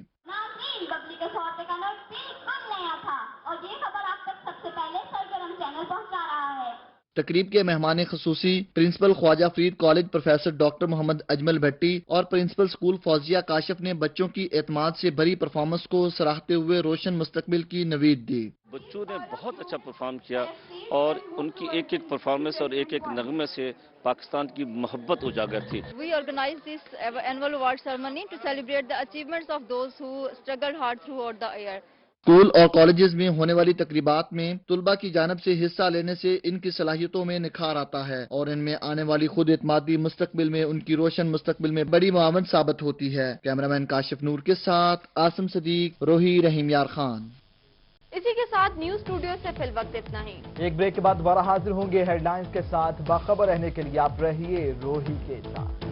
बबली के 100 रुपए का नोट बिल्कुल नया था और ये खबर आप तक सबसे पहले सरगर्म चैनल पहुंचा रहा है। तकरीब के मेहमान खसूसी principal Khawaja Farid college professor doctor Muhammad Ajmal Bhatti और प्रिंसिपल स्कूल फौजिया काशिफ ने बच्चों की एतमाद से भरी परफॉर्मेंस को सराहते हुए रोशन मुस्तकबिल की नवीद दी। बच्चों ने बहुत अच्छा परफॉर्म किया और उनकी एक एक परफॉर्मेंस और एक एक नगमे से पाकिस्तान की मोहब्बत उजागर थी। We organized this annual award ceremony to celebrate the achievements of those who struggled hard throughout the year. School और कॉलेजेस में होने वाली तकरीबात में तुलबा की जानब से हिस्सा लेने से इनकी सलाहियतों में निखार आता है और इनमें आने वाली खुद एतमादी मुस्तकबिल में उनकी रोशन मुस्तकबिल में बड़ी मुआवन साबित होती है। कैमरामैन काशिफ नूर के साथ आसिम सदीक, रोही, रहीम यार खान। इसी के साथ न्यूज स्टूडियो से फिल वक्त इतना ही। एक ब्रेक के बाद दोबारा हाजिर होंगे हेडलाइंस के साथ। बाखबर रहने के लिए आप रहिए रोही के साथ।